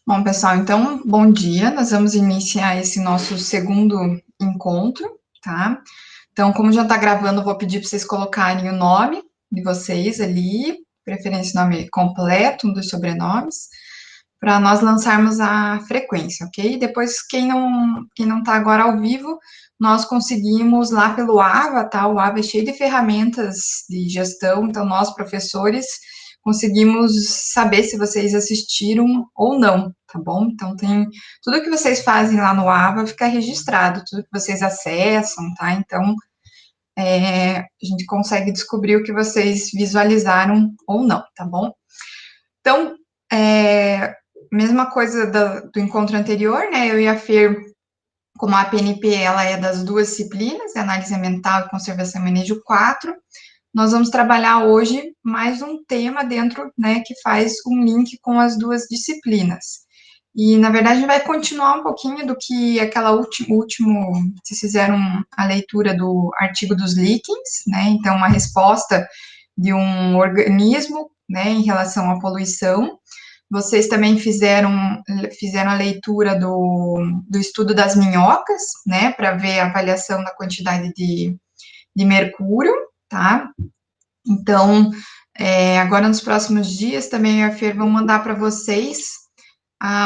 Bom, pessoal, então, bom dia. Nós vamos iniciar esse nosso segundo encontro, tá? Então, como já está gravando, eu vou pedir para vocês colocarem o nome de vocês ali, preferência nome completo, um dos sobrenomes, para nós lançarmos a frequência, ok? Depois, quem não está agora ao vivo, nós conseguimos lá pelo AVA, tá? O AVA é cheio de ferramentas de gestão, então nós, professores, conseguimos saber se vocês assistiram ou não, tá bom? Então, tem tudo que vocês fazem lá no AVA fica registrado, tudo que vocês acessam, tá? Então, a gente consegue descobrir o que vocês visualizaram ou não, tá bom? Então, mesma coisa do encontro anterior, né? Eu e a Fer, como a PNP, ela é das duas disciplinas, Análise Ambiental e Conservação e Manejo 4, nós vamos trabalhar hoje mais um tema dentro, né, que faz um link com as duas disciplinas. E, na verdade, a gente vai continuar um pouquinho do que aquela último, vocês fizeram a leitura do artigo dos líquens, né, então, uma resposta de um organismo, né, em relação à poluição. Vocês também fizeram a leitura do estudo das minhocas, né, para ver a avaliação da quantidade de mercúrio, tá? Então, agora nos próximos dias também a Fer vão mandar para vocês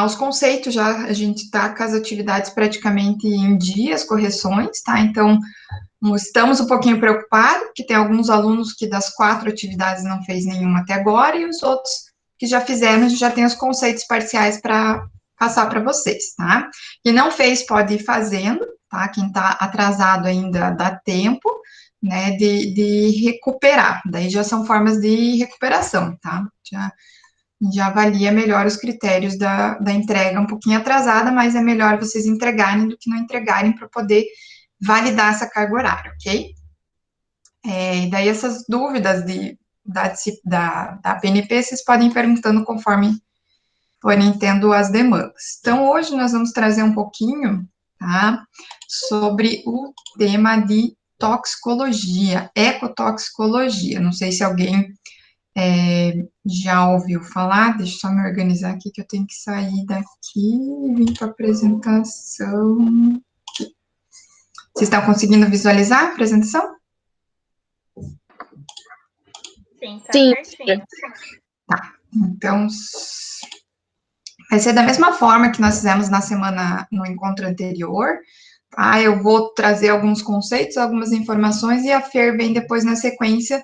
os conceitos, já a gente está com as atividades praticamente em dia, as correções, tá? Então, estamos um pouquinho preocupados, porque tem alguns alunos que das 4 atividades não fez nenhuma até agora, e os outros que já fizeram, a gente já tem os conceitos parciais para passar para vocês, tá? Quem não fez pode ir fazendo, tá? Quem está atrasado ainda dá tempo, né, de recuperar. Daí já são formas de recuperação, tá? Já avalia melhor os critérios da entrega um pouquinho atrasada, mas é melhor vocês entregarem do que não entregarem para poder validar essa carga horária, ok? E daí essas dúvidas da PNP, vocês podem ir perguntando conforme forem tendo as demandas. Então, hoje nós vamos trazer um pouquinho, tá, sobre o tema de toxicologia, ecotoxicologia. Não sei se alguém já ouviu falar, deixa eu só me organizar aqui, que eu tenho que sair daqui e vir para a apresentação. Vocês estão conseguindo visualizar a apresentação? Sim, tá certinho. Tá, então, vai ser da mesma forma que nós fizemos no encontro anterior, tá? Eu vou trazer alguns conceitos, algumas informações, e a Fer vem depois na sequência,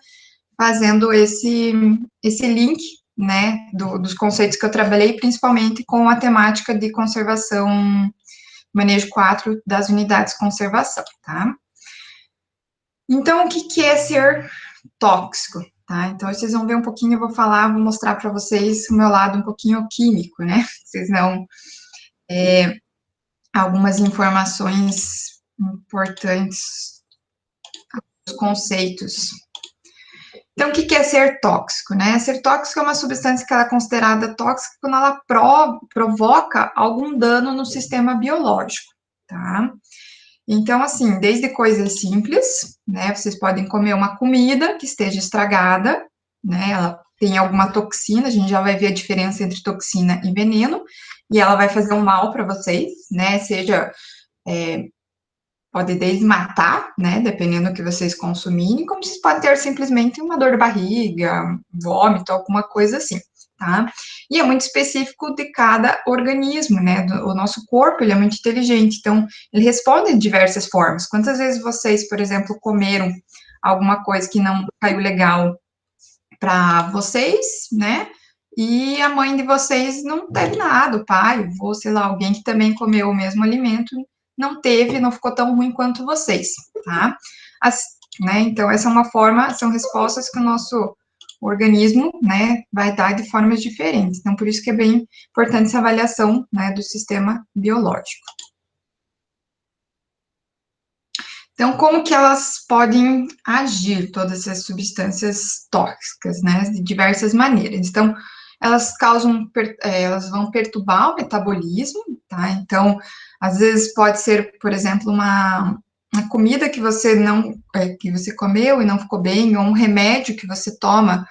fazendo esse link, né, dos conceitos que eu trabalhei, principalmente com a temática de conservação, manejo 4 das unidades de conservação, tá? Então, o que é ser tóxico, tá? Então, vocês vão ver um pouquinho, eu vou mostrar para vocês o meu lado um pouquinho químico, né? Vocês não... algumas informações importantes, os conceitos. Então, o que é ser tóxico, né? Ser tóxico é uma substância que ela é considerada tóxica quando ela provoca algum dano no sistema biológico, tá? Então, assim, desde coisas simples, né? Vocês podem comer uma comida que esteja estragada, né? Ela tem alguma toxina, a gente já vai ver a diferença entre toxina e veneno, e ela vai fazer um mal para vocês, né? Seja, pode desde matar, né? Dependendo do que vocês consumirem, como vocês podem ter simplesmente uma dor de barriga, vômito, alguma coisa assim, tá? E é muito específico de cada organismo, né? O nosso corpo, ele é muito inteligente, então, ele responde de diversas formas. Quantas vezes vocês, por exemplo, comeram alguma coisa que não caiu legal para vocês, né? E a mãe de vocês não teve nada, o pai, o avô, sei lá, alguém que também comeu o mesmo alimento, não teve, não ficou tão ruim quanto vocês, tá? Né, então, essa é uma forma, são respostas que o nosso organismo, né, vai dar de formas diferentes. Então, por isso que é bem importante essa avaliação, né, do sistema biológico. Então, como que elas podem agir, todas essas substâncias tóxicas, né, de diversas maneiras. Então, elas elas vão perturbar o metabolismo, tá? Então, às vezes pode ser, por exemplo, uma comida que você comeu e não ficou bem, ou um remédio que você toma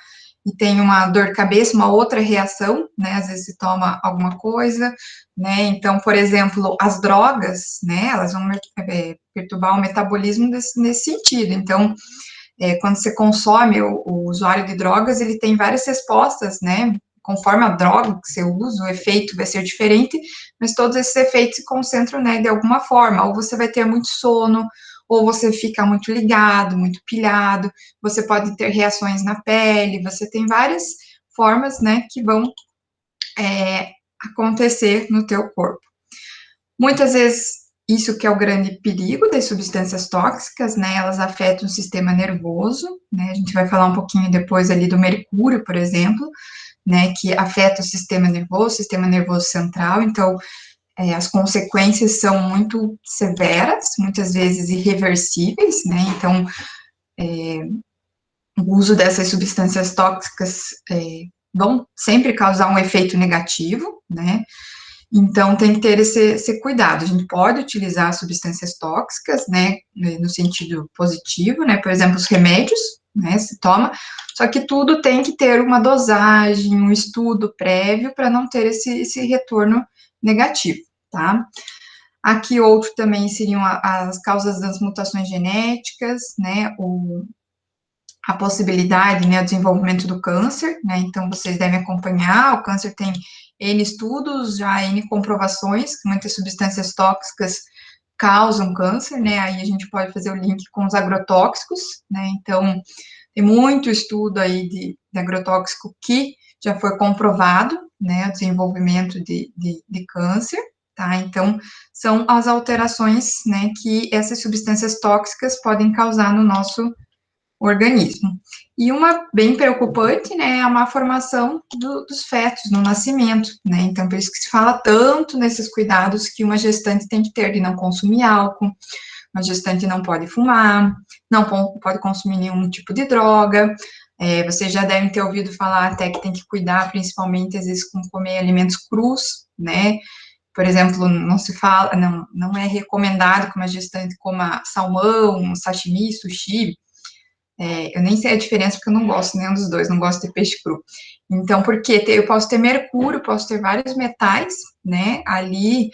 e tem uma dor de cabeça, uma outra reação, né, às vezes se toma alguma coisa, né, então, por exemplo, as drogas, né, elas vão perturbar o metabolismo nesse sentido, então, quando você consome o usuário de drogas, ele tem várias respostas, né, conforme a droga que você usa, o efeito vai ser diferente, mas todos esses efeitos se concentram, né, de alguma forma, ou você vai ter muito sono, ou você fica muito ligado, muito pilhado, você pode ter reações na pele, você tem várias formas, né, que vão acontecer no teu corpo. Muitas vezes, isso que é o grande perigo das substâncias tóxicas, né, elas afetam o sistema nervoso, né, a gente vai falar um pouquinho depois ali do mercúrio, por exemplo, né, que afeta o sistema nervoso central, então, as consequências são muito severas, muitas vezes irreversíveis, né, então, o uso dessas substâncias tóxicas vão sempre causar um efeito negativo, né, então tem que ter esse cuidado. A gente pode utilizar substâncias tóxicas, né, no sentido positivo, né, por exemplo, os remédios, né, se toma, só que tudo tem que ter uma dosagem, um estudo prévio para não ter esse retorno negativo, tá? Aqui outro também seriam as causas das mutações genéticas, né, a possibilidade, né, o desenvolvimento do câncer, né, então vocês devem acompanhar, o câncer tem N estudos, já N comprovações, que muitas substâncias tóxicas causam câncer, né, aí a gente pode fazer o link com os agrotóxicos, né, então tem muito estudo aí de agrotóxico que já foi comprovado, né, o desenvolvimento de câncer, tá, então são as alterações, né, que essas substâncias tóxicas podem causar no nosso organismo. E uma bem preocupante, né, é a má formação dos fetos no nascimento, né, então por isso que se fala tanto nesses cuidados que uma gestante tem que ter de não consumir álcool, uma gestante não pode fumar, não pode consumir nenhum tipo de droga, vocês já devem ter ouvido falar até que tem que cuidar, principalmente às vezes com comer alimentos crus, né, por exemplo, não se fala, não é recomendado que uma gestante coma salmão, sashimi, sushi, eu nem sei a diferença porque eu não gosto nenhum dos dois, não gosto de peixe cru. Então, porque eu posso ter mercúrio, posso ter vários metais, né, ali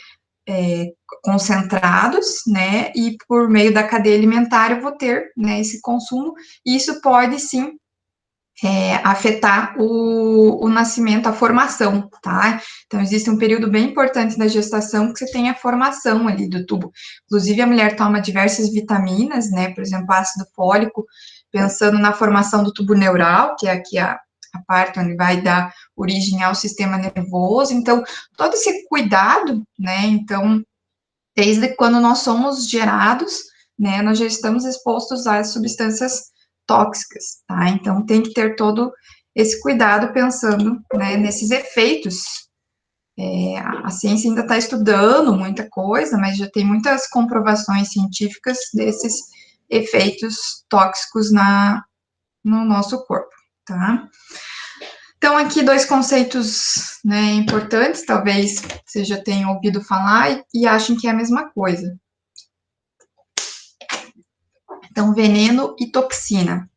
concentrados, né, e por meio da cadeia alimentar eu vou ter, né, esse consumo, e isso pode, sim, afetar o nascimento, a formação, tá? Então, existe um período bem importante da gestação que você tem a formação ali do tubo. Inclusive, a mulher toma diversas vitaminas, né? Por exemplo, ácido fólico, pensando na formação do tubo neural, que é aqui a parte onde vai dar origem ao sistema nervoso. Então, todo esse cuidado, né? Então, desde quando nós somos gerados, né? Nós já estamos expostos às substâncias tóxicas, tá? Então, tem que ter todo esse cuidado pensando, né, nesses efeitos. A ciência ainda está estudando muita coisa, mas já tem muitas comprovações científicas desses efeitos tóxicos no nosso corpo, tá? Então, aqui dois conceitos, né, importantes, talvez vocês já tenham ouvido falar e achem que é a mesma coisa. Então, veneno e toxina.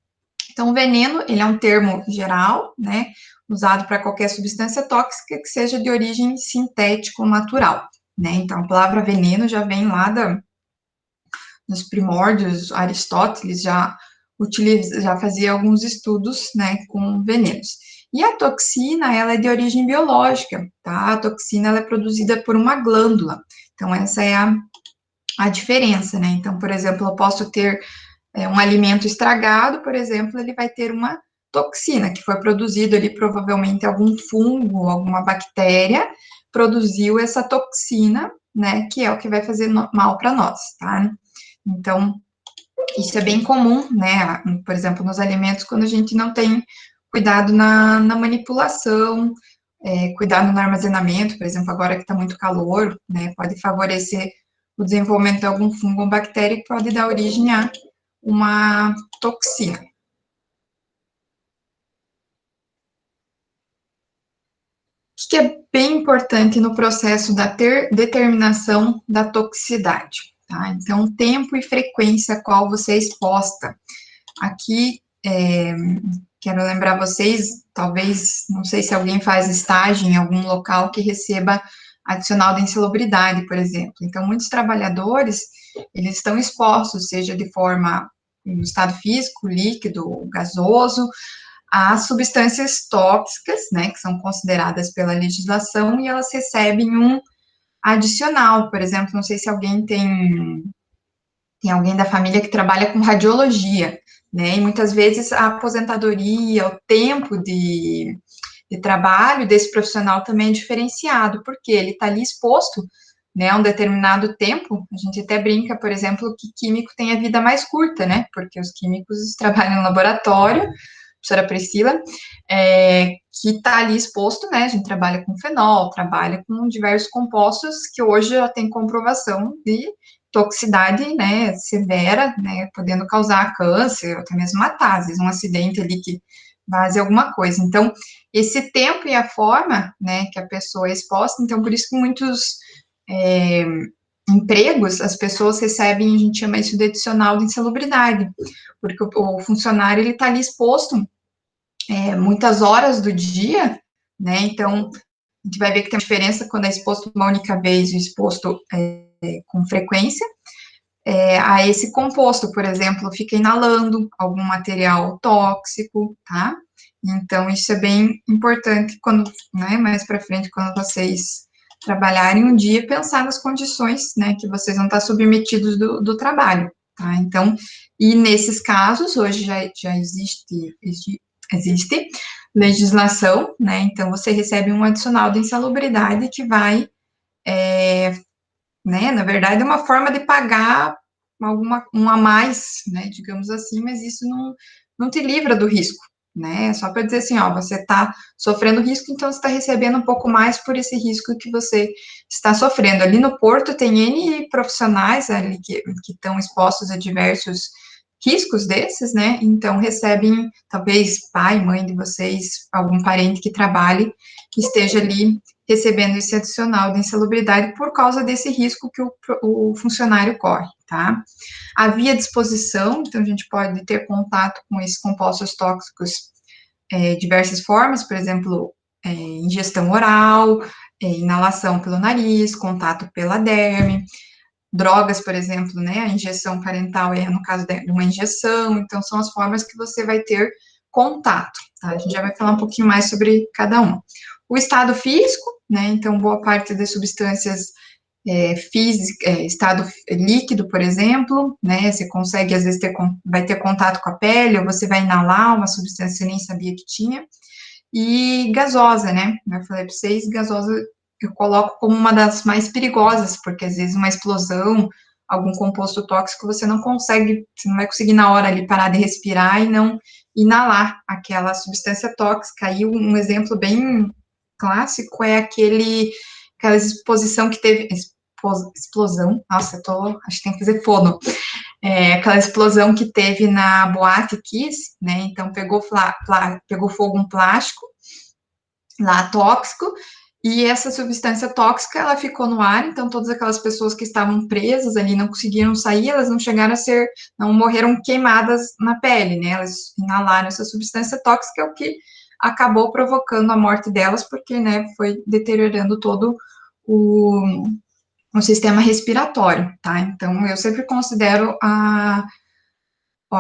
Então, o veneno, ele é um termo geral, né, usado para qualquer substância tóxica que seja de origem sintética ou natural, né, então a palavra veneno já vem lá dos primórdios, Aristóteles já fazia alguns estudos, né, com venenos. E a toxina, ela é de origem biológica, tá, a toxina, ela é produzida por uma glândula, então essa é a diferença, né, então, por exemplo, eu posso ter um alimento estragado, por exemplo, ele vai ter uma toxina, que foi produzido ali, provavelmente algum fungo, alguma bactéria, produziu essa toxina, né, que é o que vai fazer mal para nós, tá? Então, isso é bem comum, né, por exemplo, nos alimentos, quando a gente não tem cuidado na manipulação, cuidado no armazenamento, por exemplo, agora que está muito calor, né, pode favorecer o desenvolvimento de algum fungo ou bactéria que pode dar origem a uma toxina. O que é bem importante no processo da determinação da toxicidade, tá? Então, tempo e frequência a qual você é exposta. Aqui, quero lembrar vocês, talvez, não sei se alguém faz estágio em algum local que receba adicional de insalubridade, por exemplo. Então, muitos trabalhadores, eles estão expostos, seja de forma no estado físico, líquido, gasoso, a substâncias tóxicas, né, que são consideradas pela legislação, e elas recebem um adicional. Por exemplo, não sei se alguém tem alguém da família que trabalha com radiologia, né? E muitas vezes a aposentadoria, o tempo de trabalho desse profissional também é diferenciado, porque ele está ali exposto, né, a um determinado tempo. A gente até brinca, por exemplo, que químico tem a vida mais curta, né? Porque os químicos trabalham no laboratório, professora Priscila, que está ali exposto, né? A gente trabalha com fenol, trabalha com diversos compostos que hoje já tem comprovação de toxicidade, né, severa, né, podendo causar câncer, ou até mesmo matar, às vezes um acidente ali que vaze alguma coisa. Então, esse tempo e a forma, né, que a pessoa é exposta, então, por isso que muitos empregos, as pessoas recebem, a gente chama isso de adicional de insalubridade, porque o funcionário, ele está ali exposto muitas horas do dia, né, então, a gente vai ver que tem uma diferença quando é exposto uma única vez e exposto com frequência, a esse composto, por exemplo, fica inalando algum material tóxico, tá? Então, isso é bem importante quando, né, mais para frente, quando vocês trabalharem um dia, pensar nas condições, né, que vocês vão estar submetidos do trabalho, tá? Então, e nesses casos, hoje já existe legislação, né, então você recebe um adicional de insalubridade que vai, né, na verdade é uma forma de pagar um a mais, né, digamos assim, mas isso não te livra do risco, né, só para dizer assim, ó, você está sofrendo risco, então você está recebendo um pouco mais por esse risco que você está sofrendo. Ali no Porto tem N profissionais ali que estão expostos a diversos riscos desses, né, então recebem, talvez, pai, mãe de vocês, algum parente que trabalhe, que esteja ali recebendo esse adicional de insalubridade por causa desse risco que o funcionário corre, tá? Havia disposição, então a gente pode ter contato com esses compostos tóxicos de diversas formas, por exemplo, ingestão oral, inalação pelo nariz, contato pela derme, drogas, por exemplo, né, a injeção parental é no caso de uma injeção, então são as formas que você vai ter contato, tá? A gente já vai falar um pouquinho mais sobre cada uma. O estado físico, né, então boa parte das substâncias estado líquido, por exemplo, né, você consegue, às vezes, vai ter contato com a pele, ou você vai inalar uma substância que você nem sabia que tinha, e gasosa, né, eu falei para vocês, gasosa eu coloco como uma das mais perigosas, porque às vezes uma explosão, algum composto tóxico, você não consegue, você não vai conseguir na hora ali parar de respirar e não inalar aquela substância tóxica. Aí um exemplo bem clássico é aquela exposição que teve, explosão, nossa, acho que tem que fazer fono, aquela explosão que teve na Boate Kiss, né, então pegou fogo um plástico, lá tóxico, e essa substância tóxica, ela ficou no ar, então todas aquelas pessoas que estavam presas ali não conseguiram sair, elas não chegaram a não morreram queimadas na pele, né, elas inalaram essa substância tóxica, o que acabou provocando a morte delas, porque, né, foi deteriorando todo o sistema respiratório, tá, então eu sempre considero a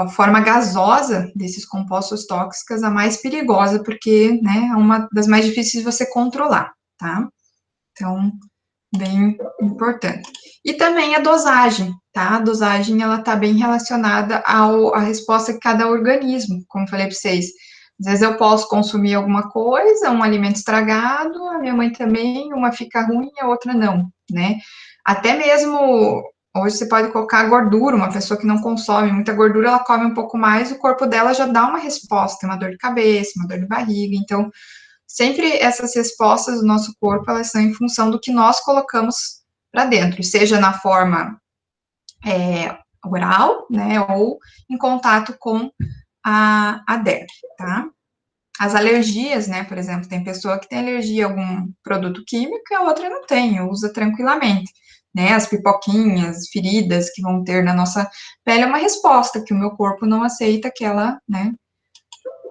forma gasosa desses compostos tóxicos a mais perigosa, porque, né, é uma das mais difíceis de você controlar, tá? Então, bem importante. E também a dosagem, tá? A dosagem, ela tá bem relacionada à resposta de cada organismo, como eu falei para vocês. Às vezes eu posso consumir alguma coisa, um alimento estragado, a minha mãe também, uma fica ruim, a outra não, né? Até mesmo hoje você pode colocar gordura, uma pessoa que não consome muita gordura, ela come um pouco mais, o corpo dela já dá uma resposta, uma dor de cabeça, uma dor de barriga. Então, sempre essas respostas do nosso corpo, elas são em função do que nós colocamos para dentro, seja na forma oral, né, ou em contato com a derme, tá? As alergias, né, por exemplo, tem pessoa que tem alergia a algum produto químico e a outra não tem, usa tranquilamente, né, as pipoquinhas, feridas que vão ter na nossa pele é uma resposta que o meu corpo não aceita aquela, né,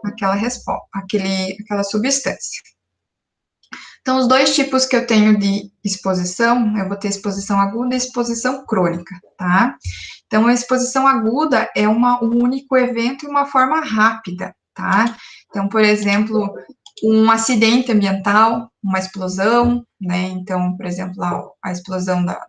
aquela substância. Então, os dois tipos que eu tenho de exposição, eu vou ter exposição aguda e exposição crônica, tá? Então, a exposição aguda é um único evento e uma forma rápida, tá? Então, por exemplo, um acidente ambiental, uma explosão, né? Então, por exemplo, a explosão da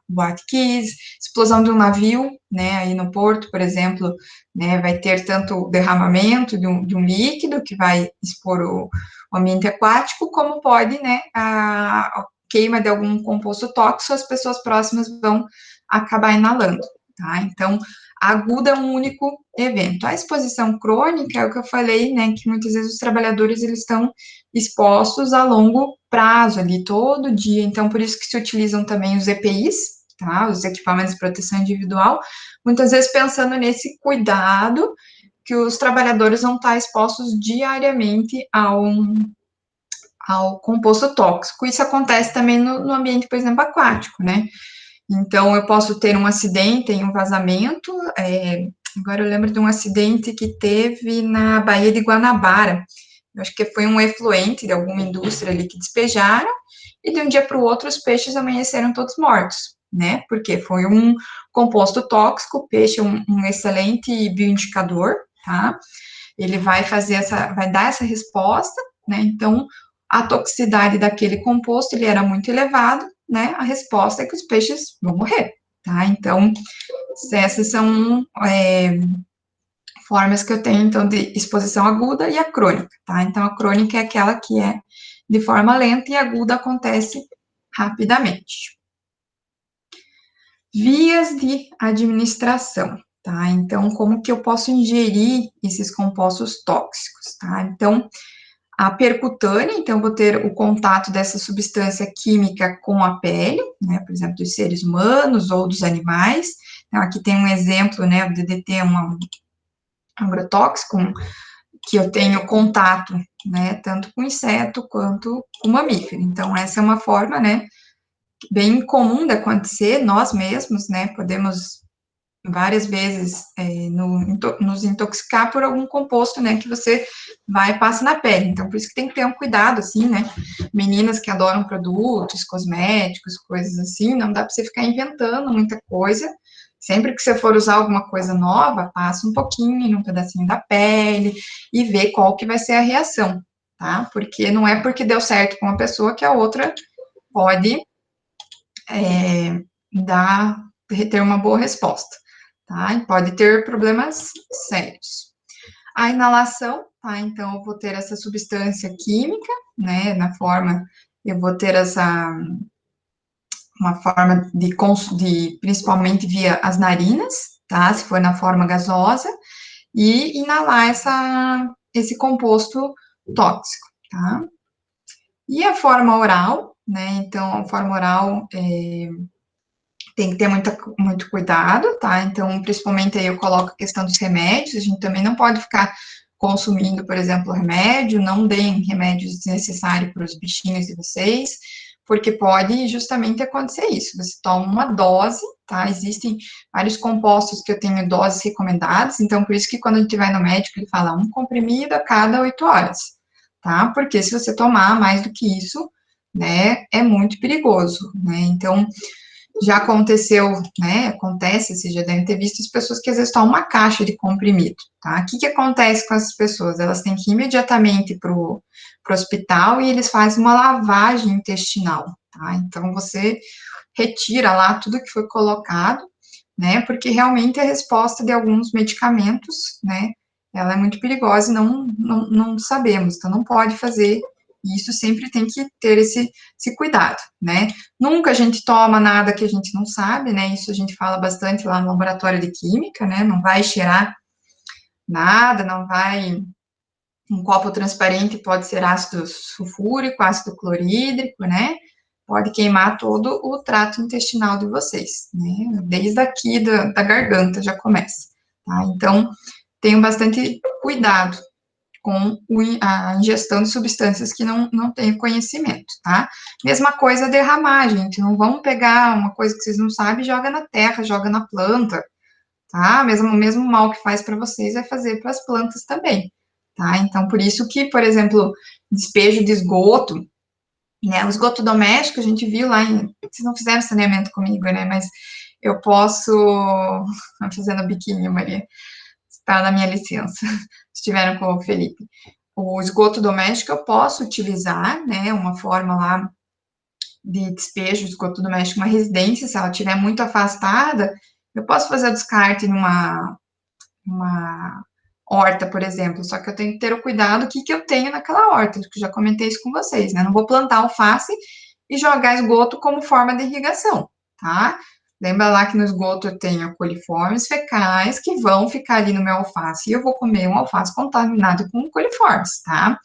Boate Kiss, explosão de um navio, né? Aí no porto, por exemplo, né? Vai ter tanto derramamento de um líquido que vai expor o ambiente aquático, como pode, né? A queima de algum composto tóxico, as pessoas próximas vão acabar inalando, tá? Então, a aguda é um único evento. A exposição crônica é o que eu falei, né, que muitas vezes os trabalhadores, eles estão expostos a longo prazo, ali, todo dia, então, por isso que se utilizam também os EPIs, tá, os equipamentos de proteção individual, muitas vezes pensando nesse cuidado que os trabalhadores vão estar expostos diariamente ao composto tóxico. Isso acontece também no ambiente, por exemplo, aquático, né, então, eu posso ter um acidente em um vazamento, agora eu lembro de um acidente que teve na Baía de Guanabara, eu acho que foi um efluente de alguma indústria ali que despejaram, e de um dia para o outro os peixes amanheceram todos mortos, né, porque foi um composto tóxico, o peixe é um excelente bioindicador, tá, ele vai dar essa resposta, né, então, a toxicidade daquele composto, ele era muito elevado, né, a resposta é que os peixes vão morrer, tá? Então, essas são formas que eu tenho, então, de exposição aguda e a crônica, tá? Então, a crônica é aquela que é de forma lenta e a aguda acontece rapidamente. Vias de administração, tá? Então, como que eu posso ingerir esses compostos tóxicos, tá? Então, a percutânea, então, vou ter o contato dessa substância química com a pele, né, por exemplo, dos seres humanos ou dos animais. Então, aqui tem um exemplo, né, o DDT é um agrotóxico, que eu tenho contato, né, tanto com inseto quanto com mamífero. Então, essa é uma forma, né, bem comum de acontecer, nós mesmos, né, podemos várias vezes nos intoxicar por algum composto, né, que você vai e passa na pele. Então, por isso que tem que ter um cuidado, assim, né? Meninas que adoram produtos, cosméticos, coisas assim, não dá para você ficar inventando muita coisa. Sempre que você for usar alguma coisa nova, passa um pouquinho num pedacinho da pele e vê qual que vai ser a reação, tá? Porque não é porque deu certo com uma pessoa que a outra pode ter uma boa resposta, tá? E pode ter problemas sérios. A inalação, tá? Então, eu vou ter essa substância química, né? Eu vou ter uma forma principalmente via as narinas, tá? Se for na forma gasosa, e inalar esse composto tóxico, tá? E a forma oral, né? Então, a forma oral tem que ter muito cuidado, tá? Então, principalmente aí eu coloco a questão dos remédios, a gente também não pode ficar consumindo, por exemplo, remédio, não deem remédios desnecessários para os bichinhos de vocês, porque pode justamente acontecer isso, você toma uma dose, tá? Existem vários compostos que eu tenho doses recomendadas, então por isso que quando a gente vai no médico, ele fala um comprimido a cada 8 horas, tá? Porque se você tomar mais do que isso, né, é muito perigoso, né? Então, já aconteceu, né, acontece, vocês já devem ter visto as pessoas que às vezes tomam uma caixa de comprimido, tá? O que acontece com essas pessoas? Elas têm que ir imediatamente para o hospital e eles fazem uma lavagem intestinal, tá? Então, você retira lá tudo que foi colocado, né, porque realmente a resposta de alguns medicamentos, né, ela é muito perigosa e não sabemos, então não pode fazer isso, sempre tem que ter esse cuidado, né. Nunca a gente toma nada que a gente não sabe, né, isso a gente fala bastante lá no laboratório de química, né, não vai cheirar nada, não vai. Um copo transparente pode ser ácido sulfúrico, ácido clorídrico, né? Pode queimar todo o trato intestinal de vocês, né? Desde aqui da garganta já começa, tá? Então, tenham bastante cuidado com a ingestão de substâncias que não têm conhecimento, tá? Mesma coisa derramar, gente, não vamos pegar uma coisa que vocês não sabem e joga na terra, joga na planta, tá? O mesmo mal que faz para vocês vai fazer para as plantas também, tá? Então, por isso que, por exemplo, despejo de esgoto, né? O esgoto doméstico, a gente viu lá em... Vocês não fizeram saneamento comigo, né? Mas eu posso... Fazendo biquinho, Maria. Está na minha licença. Estiveram com o Felipe. O esgoto doméstico eu posso utilizar, né? Uma forma lá de despejo de esgoto doméstico, uma residência, se ela estiver muito afastada, eu posso fazer o descarte numa horta, por exemplo, só que eu tenho que ter o cuidado do que eu tenho naquela horta, que eu já comentei isso com vocês, né? Não vou plantar alface e jogar esgoto como forma de irrigação, tá? Lembra lá que no esgoto eu tenho coliformes fecais que vão ficar ali no meu alface e eu vou comer um alface contaminado com coliformes, tá?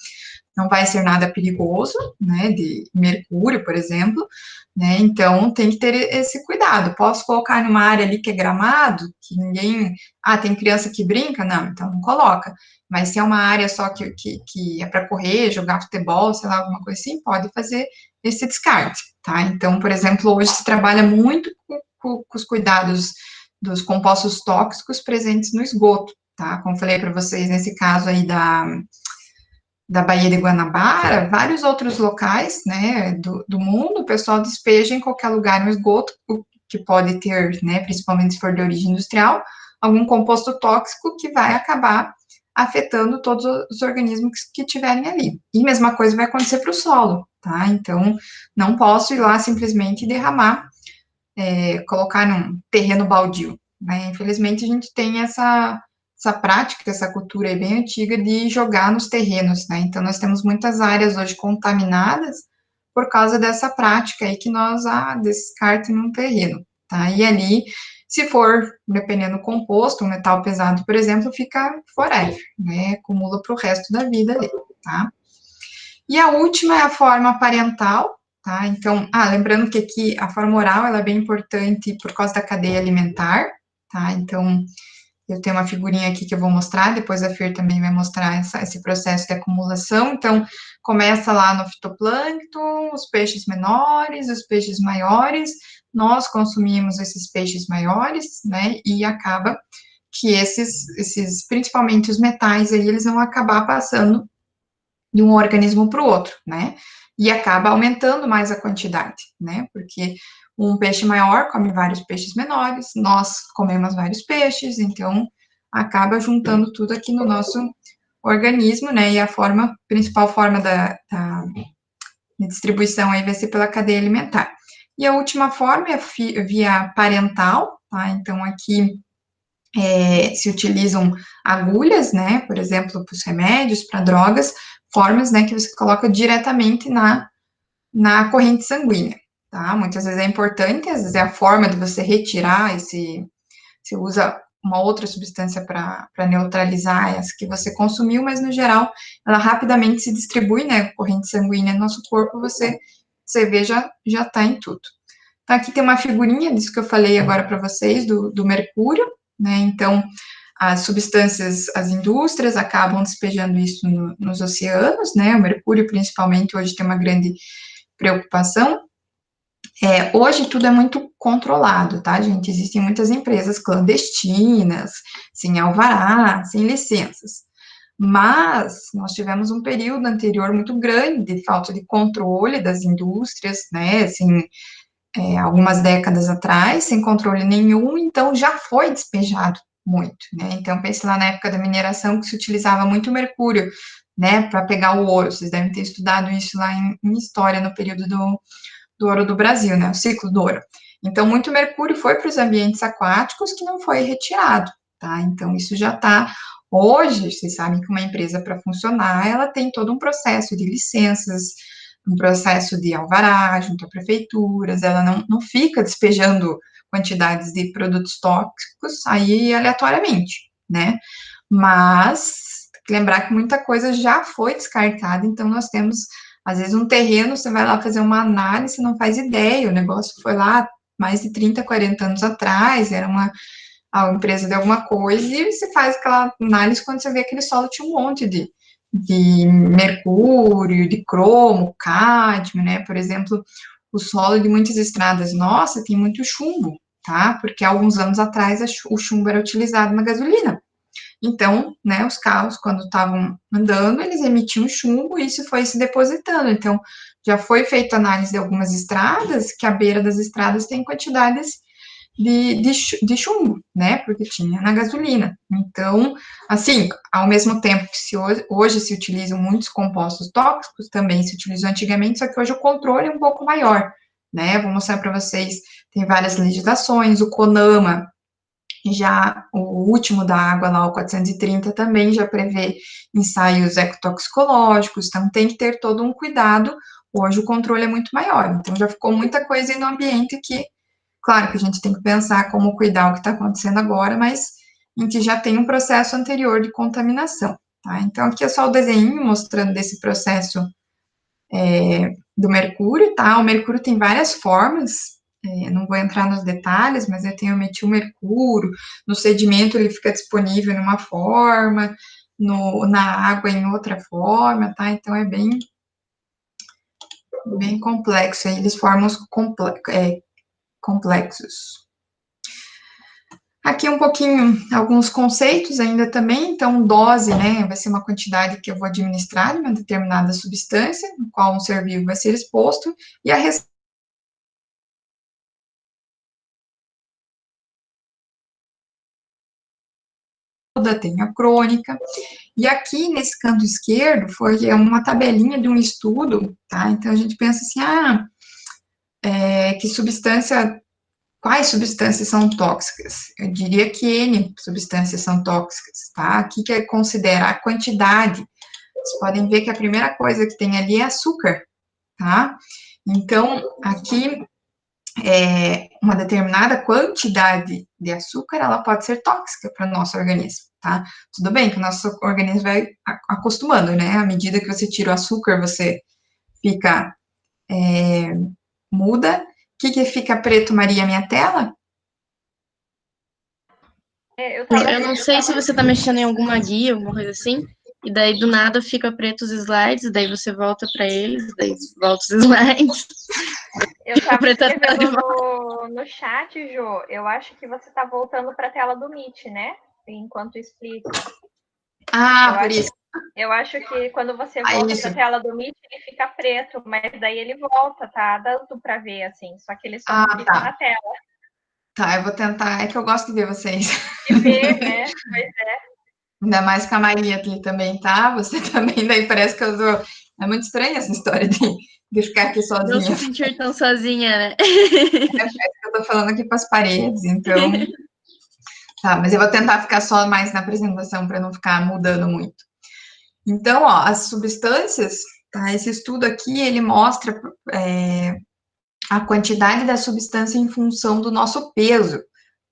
Não vai ser nada perigoso, né, de mercúrio, por exemplo, né, então tem que ter esse cuidado. Posso colocar numa área ali que é gramado, que ninguém, tem criança que brinca? Não, então não coloca. Mas se é uma área só que é para correr, jogar futebol, sei lá, alguma coisa assim, pode fazer esse descarte, tá? Então, por exemplo, hoje se trabalha muito com os cuidados dos compostos tóxicos presentes no esgoto, tá? Como falei para vocês, nesse caso aí da Baía de Guanabara, vários outros locais, né, do mundo, o pessoal despeja em qualquer lugar no esgoto, o que pode ter, né, principalmente se for de origem industrial, algum composto tóxico que vai acabar afetando todos os organismos que tiverem ali. E a mesma coisa vai acontecer para o solo, tá? Então, não posso ir lá simplesmente derramar, colocar num terreno baldio, né? Infelizmente, a gente tem essa prática, essa cultura aí bem antiga de jogar nos terrenos, né? Então, nós temos muitas áreas hoje contaminadas por causa dessa prática aí que nós descarte num terreno, tá? E ali, se for, dependendo do composto, um metal pesado, por exemplo, fica forever, né? Acumula para o resto da vida ali, tá? E a última é a forma parental, tá? Então, lembrando que aqui a forma oral, ela é bem importante por causa da cadeia alimentar, tá? Então, eu tenho uma figurinha aqui que eu vou mostrar, depois a Fer também vai mostrar esse processo de acumulação. Então, começa lá no fitoplâncton, os peixes menores, os peixes maiores, nós consumimos esses peixes maiores, né, e acaba que esses principalmente os metais aí, eles vão acabar passando de um organismo para o outro, né, e acaba aumentando mais a quantidade, né, porque um peixe maior come vários peixes menores, nós comemos vários peixes, então acaba juntando tudo aqui no nosso organismo, né? E a principal forma de distribuição aí vai ser pela cadeia alimentar. E a última forma é via parental, tá? Então aqui se utilizam agulhas, né? Por exemplo, para os remédios, para drogas, formas, né, que você coloca diretamente na corrente sanguínea, tá? Muitas vezes é importante, às vezes é a forma de você retirar você usa uma outra substância para neutralizar essa que você consumiu, mas no geral ela rapidamente se distribui, né? Corrente sanguínea no nosso corpo, você vê, já está em tudo. Então, aqui tem uma figurinha disso que eu falei agora para vocês, do mercúrio, né? Então, as substâncias, as indústrias acabam despejando isso nos oceanos, né? O mercúrio, principalmente, hoje tem uma grande preocupação. Hoje tudo é muito controlado, tá, gente? Existem muitas empresas clandestinas, sem alvará, sem licenças. Mas nós tivemos um período anterior muito grande de falta de controle das indústrias, né? Assim, algumas décadas atrás, sem controle nenhum, então já foi despejado muito, né? Então, pense lá na época da mineração que se utilizava muito mercúrio, né, para pegar o ouro. Vocês devem ter estudado isso lá em história no período do ouro do Brasil, né, o ciclo do ouro. Então, muito mercúrio foi para os ambientes aquáticos que não foi retirado, tá? Então, isso já está... Hoje, vocês sabem que uma empresa, para funcionar, ela tem todo um processo de licenças, um processo de alvará junto a prefeituras, ela não fica despejando quantidades de produtos tóxicos aí aleatoriamente, né? Mas, tem que lembrar que muita coisa já foi descartada, então nós temos às vezes um terreno, você vai lá fazer uma análise, não faz ideia, o negócio foi lá mais de 30, 40 anos atrás, era a empresa de alguma coisa, e você faz aquela análise quando você vê aquele solo tinha um monte de mercúrio, de cromo, cádmio, né, por exemplo, o solo de muitas estradas, nossa, tem muito chumbo, tá, porque há alguns anos atrás o chumbo era utilizado na gasolina, Então, né, os carros, quando estavam andando, eles emitiam chumbo e isso foi se depositando. Então, já foi feita análise de algumas estradas, que à beira das estradas tem quantidades de chumbo, né, porque tinha na gasolina. Então, assim, ao mesmo tempo que hoje se utilizam muitos compostos tóxicos, também se utilizou antigamente, só que hoje o controle é um pouco maior, né, vou mostrar para vocês, tem várias legislações, o CONAMA, já o último da água lá, o 430, também já prevê ensaios ecotoxicológicos, então tem que ter todo um cuidado, hoje o controle é muito maior, então já ficou muita coisa aí no ambiente que, claro que a gente tem que pensar como cuidar o que está acontecendo agora, mas em que já tem um processo anterior de contaminação, tá? Então aqui é só o desenho mostrando desse processo do mercúrio, tá? O mercúrio tem várias formas, não vou entrar nos detalhes, mas eu tenho metilmercúrio, no sedimento ele fica disponível em uma forma, na água em outra forma, tá? Então é bem complexo, aí eles formam os complexos. Aqui um pouquinho, alguns conceitos ainda também, então dose, né, vai ser uma quantidade que eu vou administrar de uma determinada substância, no qual um ser vivo vai ser exposto, e a tem a crônica, e aqui nesse canto esquerdo foi uma tabelinha de um estudo, tá? Então a gente pensa assim, que substância, quais substâncias são tóxicas? Eu diria que N substâncias são tóxicas, tá? Aqui que considera a quantidade. Vocês podem ver que a primeira coisa que tem ali é açúcar, tá? Então, aqui uma determinada quantidade de açúcar, ela pode ser tóxica para o nosso organismo, tá? Tudo bem que o nosso organismo vai acostumando, né? À medida que você tira o açúcar, você fica, muda. O que fica preto, Maria, minha tela? Eu não sei se você tá mexendo em alguma guia, alguma coisa assim, e daí do nada fica preto os slides, daí você volta para eles, daí volta os slides. Eu tava escrevendo no chat, Jo, eu acho que você tá voltando para a tela do Meet, né? Enquanto explica. Por isso. Eu acho que quando você volta para a tela do Meet, ele fica preto, mas daí ele volta, tá dando para ver, assim, só que ele só não fica na tela. Tá, eu vou tentar, é que eu gosto de ver vocês. De ver, né? Pois é. Ainda mais com a Maria aqui também, tá? Você também, daí parece que eu sou... É muito estranha essa história de ficar aqui sozinha. Não se sentir tão sozinha, né? Parece que eu tô falando aqui para as paredes, então... Tá, mas eu vou tentar ficar só mais na apresentação para não ficar mudando muito. Então, ó, as substâncias, tá? Esse estudo aqui, ele mostra a quantidade da substância em função do nosso peso,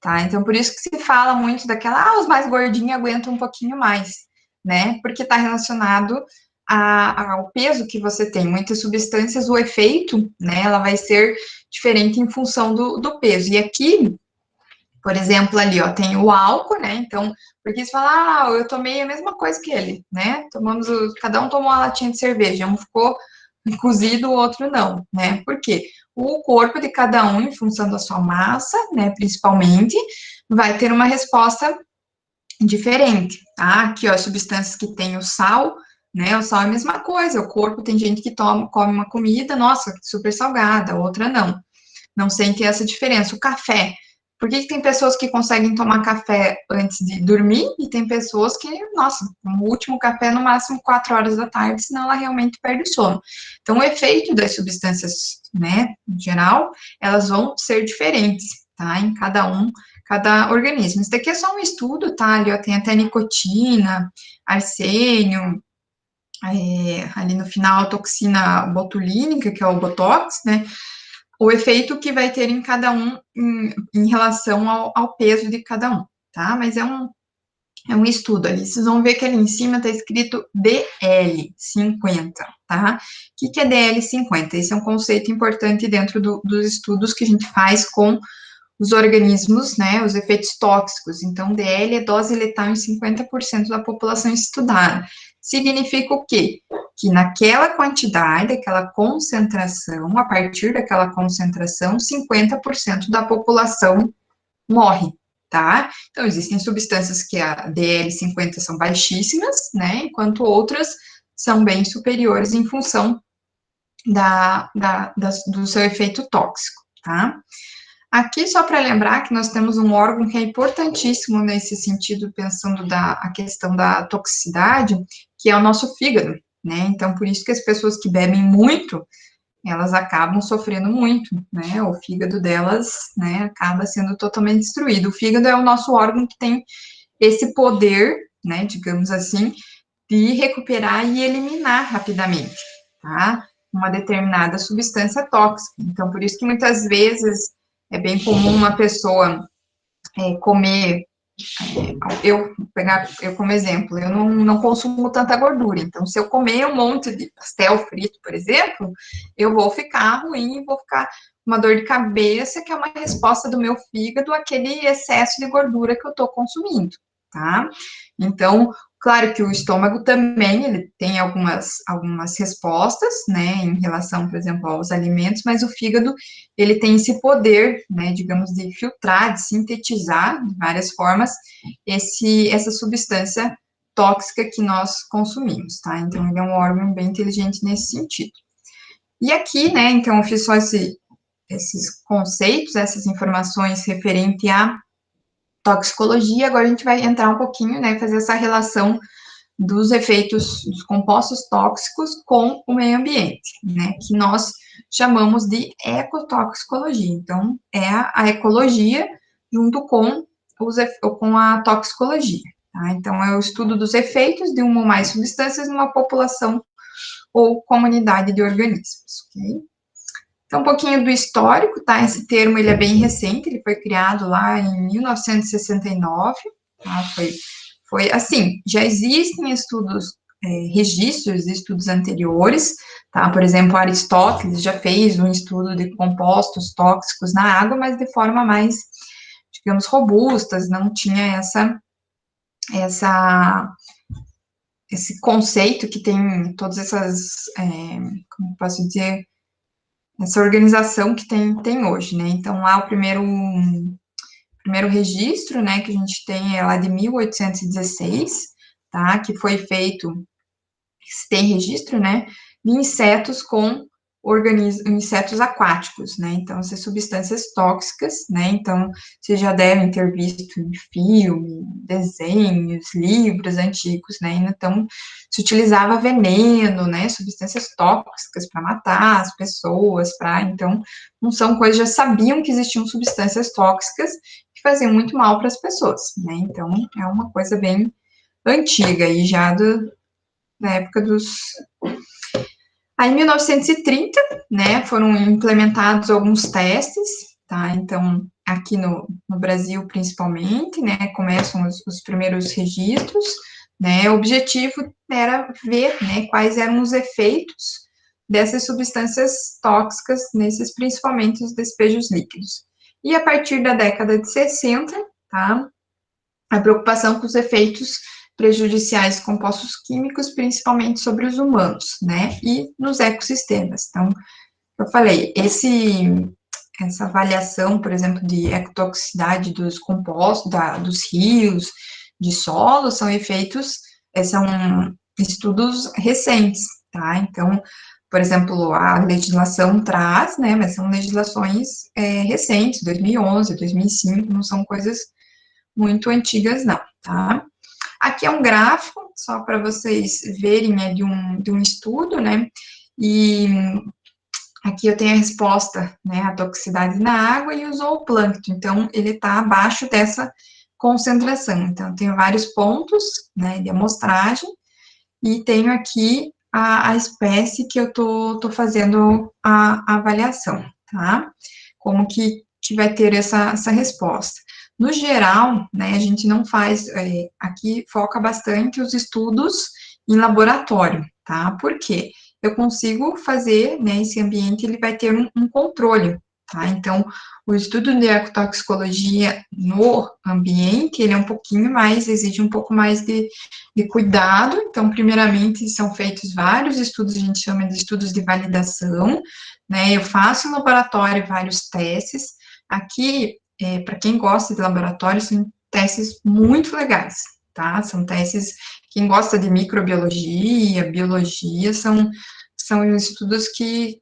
tá? Então, por isso que se fala muito daquela, os mais gordinhos aguentam um pouquinho mais, né? Porque está relacionado ao peso que você tem. Muitas substâncias, o efeito, né, ela vai ser diferente em função do peso. E aqui, por exemplo, ali, ó, tem o álcool, né? Então, porque você fala, eu tomei a mesma coisa que ele, né? Cada um tomou uma latinha de cerveja, um ficou cozido, o outro não, né? Por quê? O corpo de cada um, em função da sua massa, né, principalmente, vai ter uma resposta diferente, tá? Aqui, ó, as substâncias que tem o sal, né? O sal é a mesma coisa, o corpo tem gente que come uma comida, nossa, super salgada, outra não. Não sente essa diferença. O café, por que tem pessoas que conseguem tomar café antes de dormir e tem pessoas que, nossa, o último café no máximo 4 horas da tarde, senão ela realmente perde o sono. Então, o efeito das substâncias, né, em geral, elas vão ser diferentes, tá, em cada organismo. Isso daqui é só um estudo, tá, ali ó, tem até nicotina, arsênio, ali no final a toxina botulínica, que é o botox, né, o efeito que vai ter em cada um em relação ao peso de cada um, tá? Mas é um estudo ali. Vocês vão ver que ali em cima está escrito DL50, tá? O que é DL50? Esse é um conceito importante dentro dos estudos que a gente faz com os organismos, né, os efeitos tóxicos. Então, DL é dose letal em 50% da população estudada. Significa o quê? Que naquela quantidade, aquela concentração, a partir daquela concentração, 50% da população morre, tá? Então, existem substâncias que a DL50 são baixíssimas, né, enquanto outras são bem superiores em função do seu efeito tóxico, tá? Aqui, só para lembrar que nós temos um órgão que é importantíssimo nesse sentido, pensando a questão da toxicidade, que é o nosso fígado, né? Então, por isso que as pessoas que bebem muito, elas acabam sofrendo muito, né? O fígado delas, né, acaba sendo totalmente destruído. O fígado é o nosso órgão que tem esse poder, né, digamos assim, de recuperar e eliminar rapidamente, tá? Uma determinada substância tóxica. Então, por isso que muitas vezes é bem comum uma pessoa comer, eu como exemplo, eu não consumo tanta gordura, então se eu comer um monte de pastel frito, por exemplo, eu vou ficar ruim, vou ficar uma dor de cabeça, que é uma resposta do meu fígado àquele excesso de gordura que eu estou consumindo, tá? Então, claro que o estômago também, ele tem algumas respostas, né, em relação, por exemplo, aos alimentos, mas o fígado, ele tem esse poder, né, digamos, de filtrar, de sintetizar, de várias formas, essa substância tóxica que nós consumimos, tá? Então, ele é um órgão bem inteligente nesse sentido. E aqui, né, então, eu fiz só esses conceitos, essas informações referente à toxicologia. Agora a gente vai entrar um pouquinho, né, fazer essa relação dos efeitos dos compostos tóxicos com o meio ambiente, né, que nós chamamos de ecotoxicologia. Então, é a ecologia junto com a toxicologia, tá? Então, é o estudo dos efeitos de uma ou mais substâncias numa população ou comunidade de organismos, ok? Então, um pouquinho do histórico, tá? Esse termo, ele é bem recente, ele foi criado lá em 1969, tá? Foi assim, já existem estudos, registros de estudos anteriores, tá? Por exemplo, Aristóteles já fez um estudo de compostos tóxicos na água, mas de forma mais, digamos, robustas, não tinha esse conceito que tem todas essas, como posso dizer, essa organização que tem hoje, né? Então, lá o primeiro registro, né, que a gente tem é lá de 1816, tá? Que foi feito, se tem registro, né, de insetos com insetos aquáticos, né? Então, essas substâncias tóxicas, né? Então, vocês já devem ter visto em filme, desenhos, livros antigos, né? Então, se utilizava veneno, né? Substâncias tóxicas para matar as pessoas, então, não são coisas, já sabiam que existiam substâncias tóxicas que faziam muito mal para as pessoas, né? Então, é uma coisa bem antiga e já na época dos. Aí, em 1930, né, foram implementados alguns testes, tá? Então, aqui no Brasil, principalmente, né, começam os primeiros registros, né? O objetivo era ver, né, quais eram os efeitos dessas substâncias tóxicas nesses, principalmente, os despejos líquidos. E a partir da década de 60, tá? A preocupação com os efeitos prejudiciais de compostos químicos, principalmente sobre os humanos, né, e nos ecossistemas. Então, eu falei, essa avaliação, por exemplo, de ecotoxicidade dos compostos, dos rios, de solo, são estudos recentes, tá? Então, por exemplo, a legislação traz, né, mas são legislações recentes, 2011, 2005, não são coisas muito antigas, não, tá? Aqui é um gráfico, só para vocês verem, de um estudo, né, e aqui eu tenho a resposta, né, a toxicidade na água e o zooplâncton, então ele está abaixo dessa concentração, então eu tenho vários pontos, né, de amostragem, e tenho aqui a espécie que eu tô fazendo a avaliação, tá? Como que vai ter essa resposta. No geral, né, a gente não faz, aqui foca bastante os estudos em laboratório, tá? Por quê? Eu consigo fazer, né, esse ambiente, ele vai ter um controle, tá? Então, o estudo de ecotoxicologia no ambiente, ele é um pouquinho mais, exige um pouco mais de cuidado. Então, primeiramente, são feitos vários estudos, a gente chama de estudos de validação, né? Eu faço no laboratório vários testes. Aqui, para quem gosta de laboratório, são testes muito legais, tá? São testes, quem gosta de microbiologia, biologia, são estudos que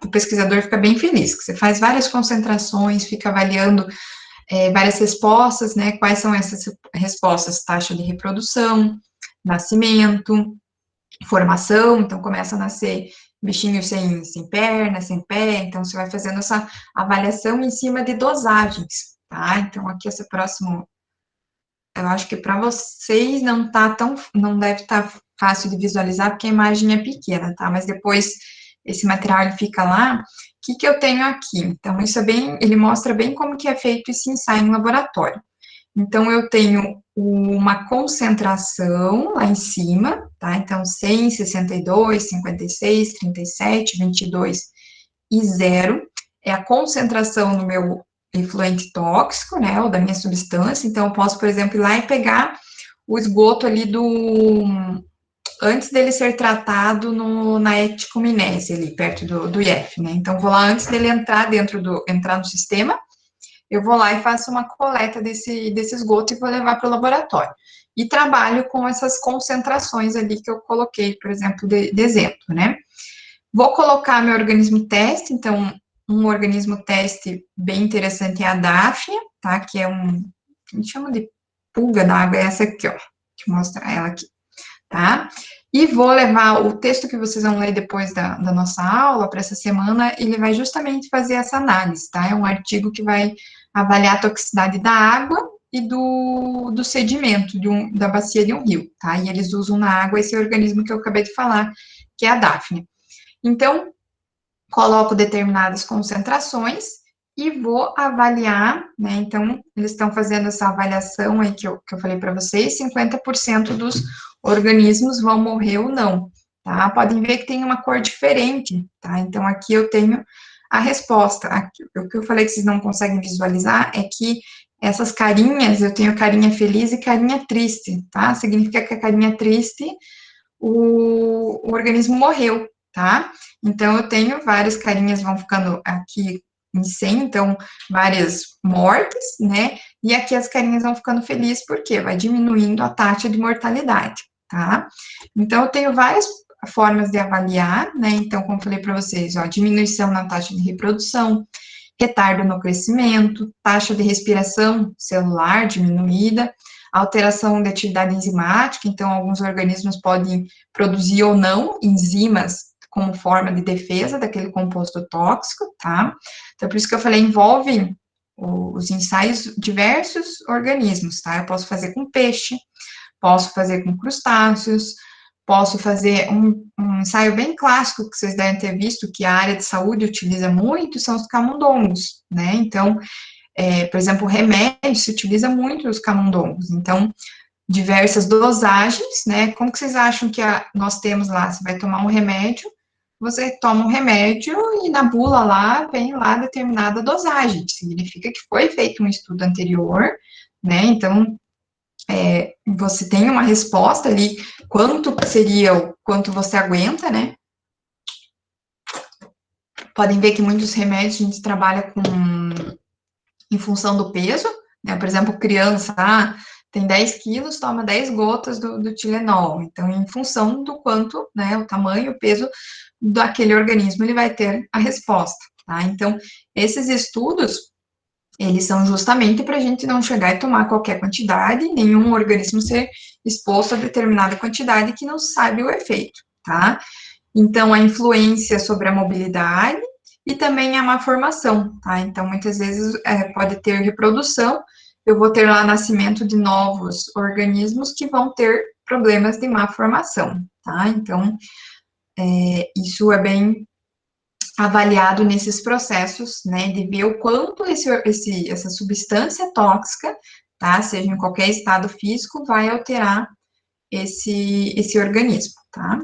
o pesquisador fica bem feliz, que você faz várias concentrações, fica avaliando várias respostas, né? Quais são essas respostas? Taxa de reprodução, nascimento, formação, então começa a nascer bichinhos sem perna, sem pé, então você vai fazendo essa avaliação em cima de dosagens, tá? Então aqui esse próximo, eu acho que para vocês não deve estar fácil de visualizar, porque a imagem é pequena, tá? Mas depois esse material ele fica lá. O que eu tenho aqui? Então, isso ele mostra bem como que é feito esse ensaio em laboratório. Então, eu tenho uma concentração lá em cima, tá? Então, 100, 62, 56, 37, 22 e 0 é a concentração no meu efluente tóxico, né, ou da minha substância. Então, eu posso, por exemplo, ir lá e pegar o esgoto ali antes dele ser tratado na ecticominese, ali perto do IF, né? Então, vou lá antes dele entrar no sistema, eu vou lá e faço uma coleta desse esgoto e vou levar para o laboratório. E trabalho com essas concentrações ali que eu coloquei, por exemplo, de exemplo, né? Vou colocar meu organismo teste, então, um organismo teste bem interessante é a Daphnia, tá? Que é a gente chama de pulga d'água, é essa aqui, ó. Deixa eu mostrar ela aqui, tá? E vou levar o texto que vocês vão ler depois da nossa aula, para essa semana, ele vai justamente fazer essa análise, tá? É um artigo que vai avaliar a toxicidade da água e do sedimento da bacia de um rio, tá? E eles usam na água esse organismo que eu acabei de falar, que é a Daphne. Então, coloco determinadas concentrações e vou avaliar, né? Então, eles estão fazendo essa avaliação aí que eu falei para vocês, 50% dos organismos vão morrer ou não, tá? Podem ver que tem uma cor diferente, tá? Então, aqui eu tenho a resposta. Aqui, o que eu falei que vocês não conseguem visualizar é que essas carinhas, eu tenho carinha feliz e carinha triste, tá? Significa que a carinha triste, o organismo morreu, tá? Então, eu tenho várias carinhas vão ficando aqui em 100, então, várias mortes, né? E aqui as carinhas vão ficando felizes, porque vai diminuindo a taxa de mortalidade, tá? Então, eu tenho várias formas de avaliar, né? Então, como falei para vocês, ó, diminuição na taxa de reprodução, retardo no crescimento, taxa de respiração celular diminuída, alteração de atividade enzimática, então, alguns organismos podem produzir ou não enzimas como forma de defesa daquele composto tóxico, tá? Então, por isso que eu falei, envolve os ensaios diversos organismos, tá? Eu posso fazer com peixe, posso fazer com crustáceos, posso fazer um ensaio bem clássico que vocês devem ter visto, que a área de saúde utiliza muito, são os camundongos, né? Então, por exemplo, o remédio se utiliza muito os camundongos. Então, diversas dosagens, né? Como que vocês acham que nós temos lá? Você vai tomar um remédio, você toma um remédio e na bula lá vem lá determinada dosagem, que significa que foi feito um estudo anterior, né? Então, você tem uma resposta ali, quanto seria o quanto você aguenta, né? Podem ver que muitos remédios a gente trabalha em função do peso, né? Por exemplo, criança, tem 10 quilos, toma 10 gotas do Tilenol. Então, em função do quanto, né, o tamanho, o peso daquele organismo, ele vai ter a resposta, tá? Então, esses estudos, eles são justamente para a gente não chegar e tomar qualquer quantidade, nenhum organismo ser exposto a determinada quantidade que não sabe o efeito, tá? Então, a influência sobre a mobilidade e também a má formação, tá? Então, muitas vezes pode ter reprodução, eu vou ter lá nascimento de novos organismos que vão ter problemas de má formação, tá? Então, isso é bem avaliado nesses processos, né, de ver o quanto essa substância tóxica, tá, seja em qualquer estado físico, vai alterar esse organismo, tá?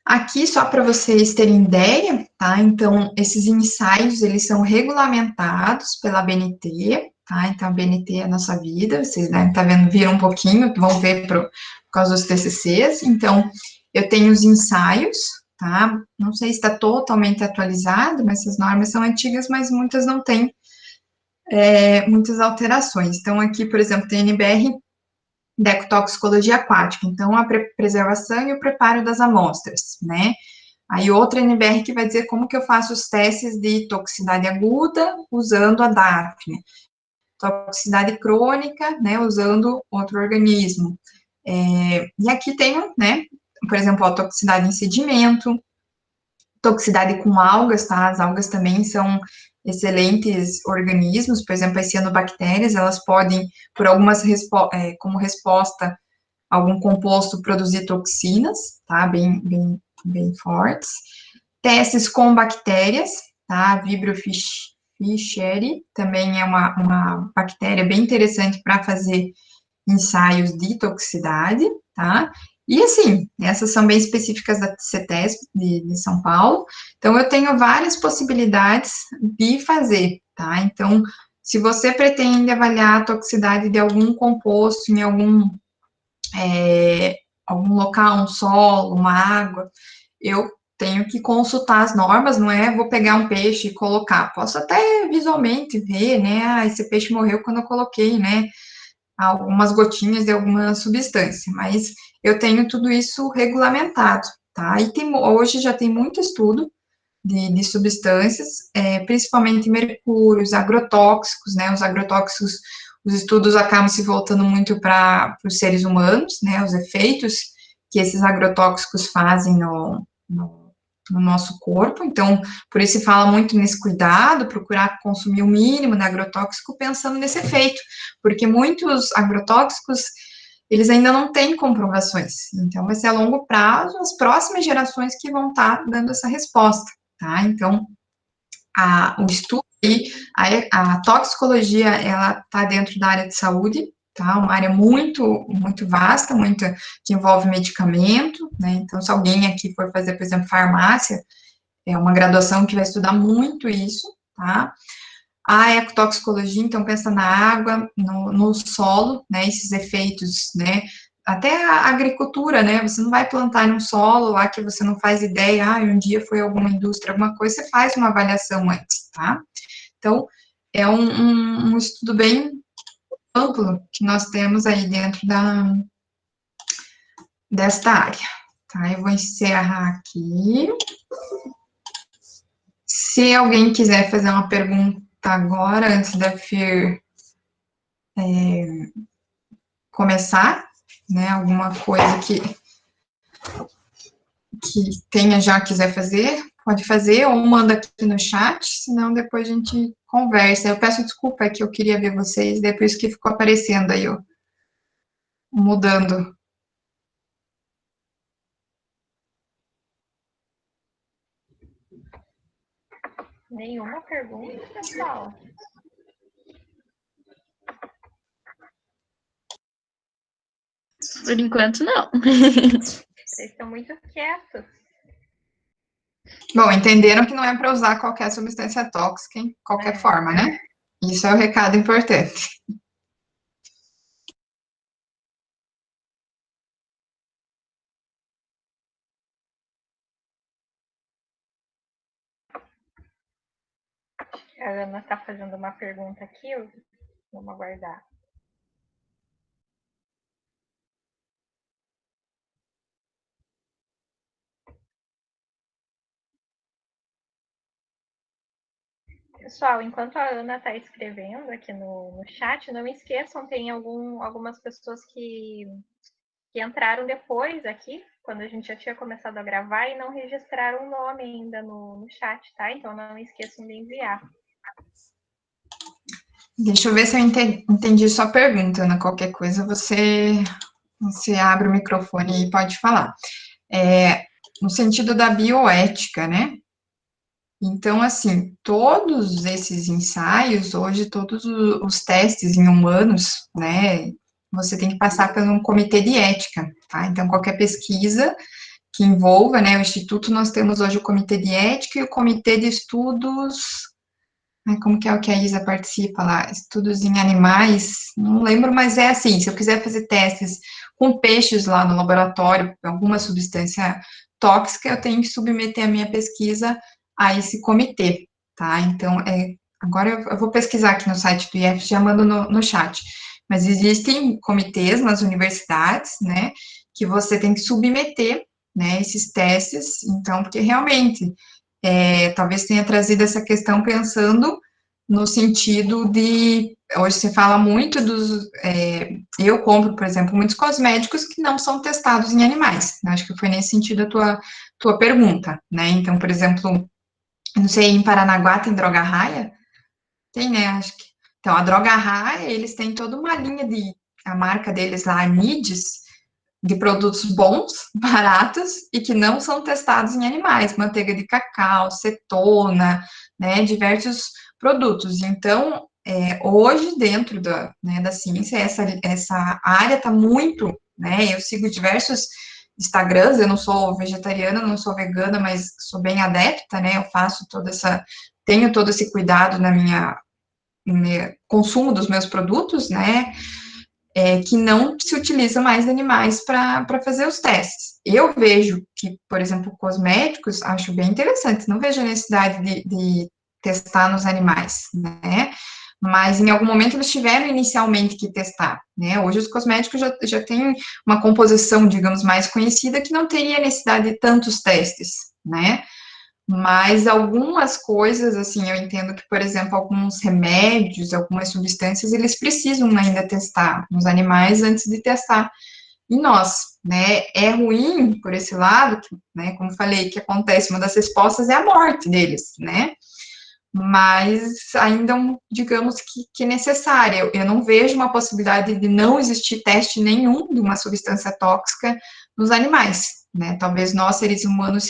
Aqui, só para vocês terem ideia, tá, então, esses ensaios, eles são regulamentados pela BNT, tá, então, a BNT é a nossa vida, vocês devem estar vendo, viram um pouquinho, vão ver por causa dos TCCs, então, eu tenho os ensaios, tá? Não sei se está totalmente atualizado, mas essas normas são antigas, mas muitas não têm muitas alterações. Então, aqui, por exemplo, tem NBR da ecotoxicologia aquática, então a preservação e o preparo das amostras, né? Aí outra NBR que vai dizer como que eu faço os testes de toxicidade aguda usando a DAFNE, toxicidade crônica, né, usando outro organismo. E aqui tem, né, por exemplo, a toxicidade em sedimento, toxicidade com algas, tá? As algas também são excelentes organismos, por exemplo, as cianobactérias, elas podem, por algumas, como resposta a algum composto, produzir toxinas, tá? Bem fortes. Testes com bactérias, tá? A Vibrio fischeri também é uma bactéria bem interessante para fazer ensaios de toxicidade, tá? E assim, essas são bem específicas da CETESB de São Paulo, então eu tenho várias possibilidades de fazer, tá? Então, se você pretende avaliar a toxicidade de algum composto em algum local, um solo, uma água, eu tenho que consultar as normas, não é? Vou pegar um peixe e colocar. Posso até visualmente ver, né? Ah, esse peixe morreu quando eu coloquei, né? Algumas gotinhas de alguma substância, mas eu tenho tudo isso regulamentado, tá? E hoje já tem muito estudo de substâncias, principalmente mercúrios, agrotóxicos, né? Os agrotóxicos, os estudos acabam se voltando muito para os seres humanos, né? Os efeitos que esses agrotóxicos fazem no nosso corpo, então, por isso se fala muito nesse cuidado, procurar consumir o mínimo de agrotóxico pensando nesse efeito, porque muitos agrotóxicos, eles ainda não têm comprovações, então vai ser a longo prazo, as próximas gerações que vão estar dando essa resposta, tá? Então, o estudo e a toxicologia, ela está dentro da área de saúde, tá? Uma área muito, muito vasta, que envolve medicamento, né? Então, se alguém aqui for fazer, por exemplo, farmácia, é uma graduação que vai estudar muito isso, tá? A ecotoxicologia, então, pensa na água, no solo, né? Esses efeitos, né? Até a agricultura, né? Você não vai plantar em um solo lá que você não faz ideia, um dia foi alguma indústria, alguma coisa, você faz uma avaliação antes, tá? Então, é um estudo bem amplo que nós temos aí dentro desta área, tá? Eu vou encerrar aqui. Se alguém quiser fazer uma pergunta agora, antes da FIR começar, né, alguma coisa que tenha já quiser fazer, pode fazer, ou manda aqui no chat, senão depois a gente conversa. Eu peço desculpa, é que eu queria ver vocês, depois que ficou aparecendo aí, ó, mudando. Nenhuma pergunta, pessoal? Por enquanto, não. Vocês estão muito quietos. Bom, entenderam que não é para usar qualquer substância tóxica em qualquer forma, né? Isso é o recado importante. A Ana está fazendo uma pergunta aqui, vamos aguardar. Pessoal, enquanto a Ana está escrevendo aqui no chat, não esqueçam, tem algumas pessoas que entraram depois aqui, quando a gente já tinha começado a gravar, e não registraram o nome ainda no chat, tá? Então não esqueçam de enviar. Deixa eu ver se eu entendi sua pergunta, Ana. Qualquer coisa você abre o microfone e pode falar. No sentido da bioética, né? Então, assim, todos esses ensaios, hoje, todos os testes em humanos, né, você tem que passar por um comitê de ética, tá? Então, qualquer pesquisa que envolva, né, o Instituto, nós temos hoje o comitê de ética e o comitê de estudos, como que é o que a Isa participa lá? Estudos em animais, não lembro, mas é assim, se eu quiser fazer testes com peixes lá no laboratório, alguma substância tóxica, eu tenho que submeter a minha pesquisa a esse comitê, tá? Então, agora eu vou pesquisar aqui no site do IF, já mando no chat. Mas existem comitês nas universidades, né, que você tem que submeter, né, esses testes, então, porque realmente, talvez tenha trazido essa questão pensando no sentido de, hoje se fala muito eu compro, por exemplo, muitos cosméticos que não são testados em animais, acho que foi nesse sentido a tua pergunta, né, então, por exemplo, não sei, em Paranaguá tem Droga Raia? Tem, né, acho que. Então, a Droga Raia, eles têm toda uma linha a marca deles lá, a Mides, de produtos bons, baratos e que não são testados em animais, manteiga de cacau, cetona, né, diversos produtos. Então, hoje, dentro da ciência, essa área está muito, né, eu sigo diversos Instagrams, eu não sou vegetariana, não sou vegana, mas sou bem adepta, né, eu tenho todo esse cuidado na consumo dos meus produtos, né, que não se utiliza mais animais para fazer os testes. Eu vejo que, por exemplo, cosméticos, acho bem interessante, não vejo a necessidade de testar nos animais, né? Mas em algum momento eles tiveram inicialmente que testar, né? Hoje os cosméticos já têm uma composição, digamos, mais conhecida que não teria necessidade de tantos testes, né? Mas algumas coisas, assim, eu entendo que, por exemplo, alguns remédios, algumas substâncias, eles precisam ainda testar nos animais antes de testar em nós, né? É ruim por esse lado, né? Como falei, que acontece, uma das respostas é a morte deles, né? Mas ainda, digamos que é necessária. Eu não vejo uma possibilidade de não existir teste nenhum de uma substância tóxica nos animais, né? Talvez nós, seres humanos,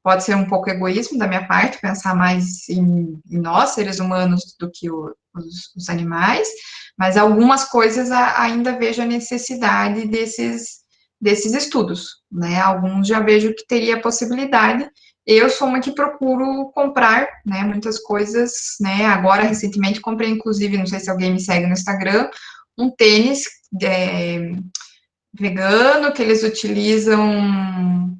pode ser um pouco egoísmo da minha parte, pensar mais em nós, seres humanos, do que os animais, mas algumas coisas ainda vejo a necessidade desses estudos, né? Alguns já vejo que teria a possibilidade. Eu sou uma que procuro comprar, né, muitas coisas, né? Agora, recentemente, comprei, inclusive, não sei se alguém me segue no Instagram, um tênis vegano que eles utilizam,